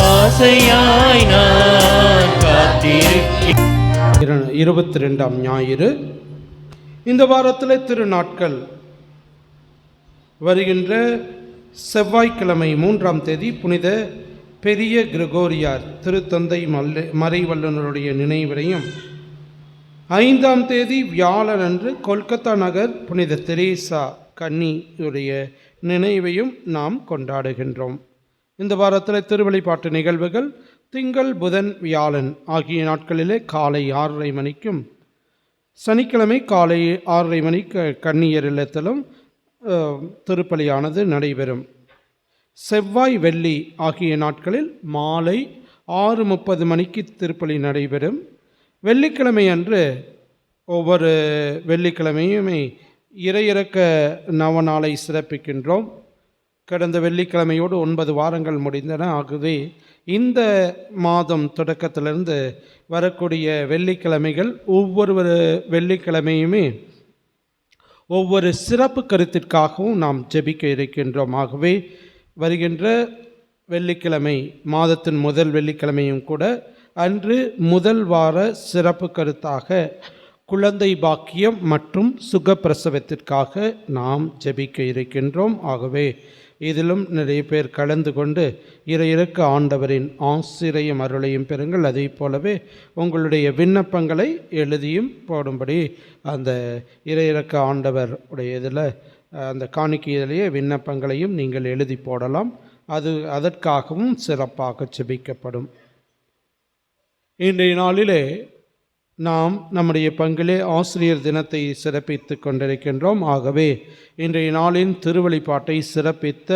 ஆசையாய் நான் காத்திருக்கிறேன். 22ஆம் ஞாயிறு. இந்த வாரத்தில் திருநாட்கள் வருகின்ற செவ்வாய்க்கிழமை 3ஆம் தேதி புனித பெரிய கிரகோரியார் திருத்தந்தை மறைவல்லுனருடைய நினைவிலையும், 5ஆம் தேதி வியாழன் அன்று கொல்கத்தா நகர் புனித தெரேசா கன்னியுடைய நினைவையும் நாம் கொண்டாடுகின்றோம். இந்த வாரத்தில் திருவழிபாட்டு நிகழ்வுகள் திங்கள், புதன், வியாழன் ஆகிய நாட்களிலே காலை 6:30 மணிக்கும், சனிக்கிழமை காலை 6:30 மணிக்கு கன்னியர் இல்லத்திலும் திருப்பலியானது நடைபெறும். செவ்வாய், வெள்ளி ஆகிய நாட்களில் மாலை 6:30 மணிக்கு திருப்பலி நடைபெறும். வெள்ளிக்கிழமை அன்று ஒவ்வொரு வெள்ளிக்கிழமையுமே இறையிறக்க நவநாளை சிறப்பிக்கின்றோம். கடந்த வெள்ளிக்கிழமையோடு 9 வாரங்கள் முடிந்தன. ஆகவே இந்த மாதம் தொடக்கத்திலிருந்து வரக்கூடிய வெள்ளிக்கிழமைகள் ஒவ்வொரு வெள்ளிக்கிழமையுமே ஒவ்வொரு சிறப்பு கருத்திற்காகவும் நாம் ஜெபிக்க இருக்கின்றோம். ஆகவே வருகின்ற வெள்ளிக்கிழமை, மாதத்தின் முதல் வெள்ளிக்கிழமையும் கூட, அன்று முதல் வார சிறப்பு கருத்தாக குழந்தை பாக்கியம் மற்றும் சுகப்பிரசவத்திற்காக நாம் ஜெபிக்க இருக்கின்றோம். ஆகவே இதிலும் நிறைய பேர் கலந்து கொண்டு இறையிறக்க ஆண்டவரின் ஆசிரியம் அருளையும் பெறுங்கள். அதே போலவே உங்களுடைய விண்ணப்பங்களை எழுதியும் போடும்படி அந்த இறையிறக்க ஆண்டவர் உடைய இதில் அந்த காணிக்கையிலேயே விண்ணப்பங்களையும் நீங்கள் எழுதி போடலாம். அதற்காகவும் சிறப்பாக ஜெபிக்கப்படும். இன்றைய நாளிலே நாம் நம்முடைய பங்கிலே ஆசிரியர் தினத்தை சிறப்பித்து கொண்டிருக்கின்றோம். ஆகவே இன்றைய நாளின் திருவழிபாட்டை சிறப்பித்த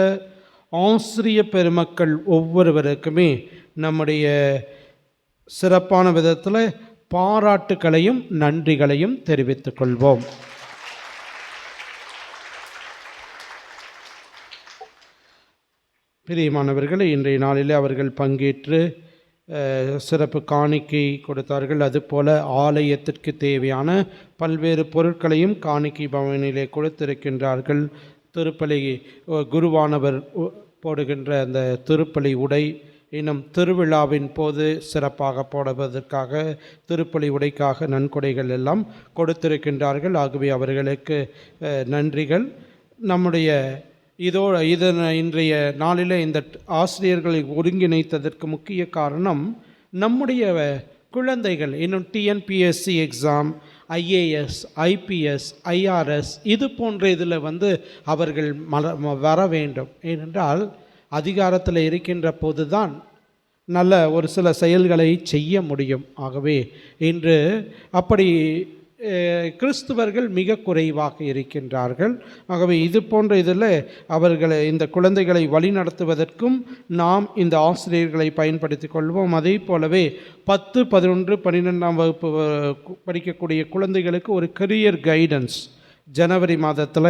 ஆசிரிய பெருமக்கள் ஒவ்வொருவருக்குமே நம்முடைய சிறப்பான விதத்தில் பாராட்டுக்களையும் நன்றிகளையும் தெரிவித்துக் கொள்வோம். பிரியமானவர்களே, இன்றைய நாளிலே அவர்கள் பங்கேற்று சிறப்பு காணிக்கை கொடுத்தார்கள். அதுபோல ஆலயத்திற்கு தேவையான பல்வேறு பொருட்களையும் காணிக்கை பவனிலே கொடுத்திருக்கின்றார்கள். திருப்பலி குருவானவர் போடுகின்ற அந்த திருப்பலி உடை, இன்னும் திருவிழாவின் போது சிறப்பாக போடுவதற்காக திருப்பலி உடைக்காக நன்கொடைகள் எல்லாம் கொடுத்திருக்கின்றார்கள். ஆகவே அவர்களுக்கு நன்றிகள். நம்முடைய இன்றைய நாளில் இந்த ஆசிரியர்களை ஒருங்கிணைத்ததற்கு முக்கிய காரணம் நம்முடைய குழந்தைகள் இன்னும் TNPSC exam, IAS, IPS, IRS இது போன்ற இதில் அவர்கள் வர வேண்டும். ஏனென்றால் அதிகாரத்தில் இருக்கின்ற போதுதான் நல்ல ஒரு சில செயல்களை செய்ய முடியும். ஆகவே இன்று அப்படி கிறிஸ்துவர்கள் மிக குறைவாக இருக்கின்றார்கள். ஆகவே இது போன்ற இதில் அவர்களை இந்த குழந்தைகளை வழி நடத்துவதற்கும் நாம் இந்த ஆசிரியர்களை பயன்படுத்தி கொள்வோம். அதே போலவே 10, 11, 12ஆம் வகுப்பு படிக்கக்கூடிய குழந்தைகளுக்கு ஒரு கரியர் கைடன்ஸ் ஜனவரி மாதத்தில்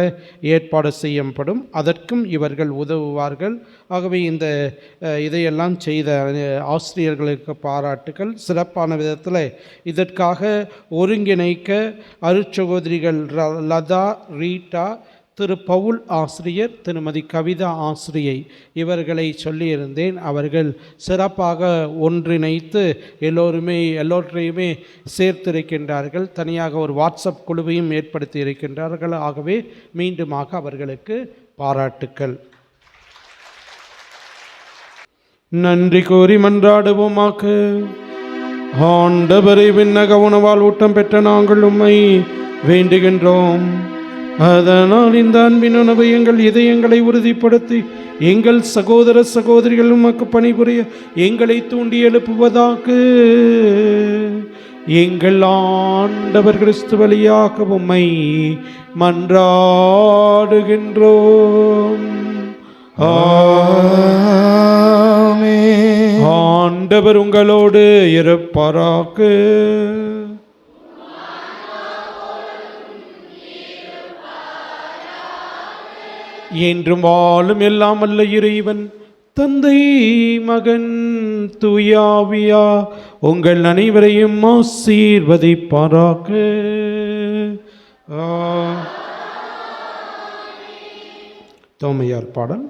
ஏற்பாடு செய்யப்படும். அதற்கும் இவர்கள் உதவுவார்கள். ஆகவே இந்த இதையெல்லாம் செய்த ஆசிரியர்களுக்கு பாராட்டுகள். சிறப்பான விதத்தில் இதற்காக ஒருங்கிணைக்க அருட்சகோதரிகள் லதா, ரீட்டா, திரு பவுல் ஆசிரியர், திருமதி கவிதா ஆசிரியை இவர்களை சொல்லியிருந்தேன். அவர்கள் சிறப்பாக ஒன்றிணைத்து எல்லோரையுமே சேர்த்திருக்கின்றார்கள். தனியாக ஒரு வாட்ஸ்அப் குழுவையும் ஏற்படுத்தி இருக்கின்றார்கள். ஆகவே மீண்டுமாக அவர்களுக்கு பாராட்டுக்கள். நன்றி கூறி மன்றாடுவோமாக. ஆண்டவரை விண்ணக உணவால் ஊட்டம் பெற்ற நாங்கள் உம்மை வேண்டுகின்றோம். அதனால் இந்த அன்பின் உணவு எங்கள் இதயங்களை உறுதிப்படுத்தி எங்கள் சகோதர சகோதரிகள் உமக்கு பணிபுரிய எங்களை தூண்டி எழுப்புவதாக. எங்கள் ஆண்டவர் கிறிஸ்து வழியாக உம்மை மன்றாடுகின்றோம். ஆண்டவர் உங்களோடு இருப்பாராக. என்றும் வாழும் எல்லாம் அல்ல இறைவன் தந்தை, மகன், தூயாவியா உங்கள் அனைவரையும் ஆசீர்வதிப்பாராக. தோமையார் பாடல்.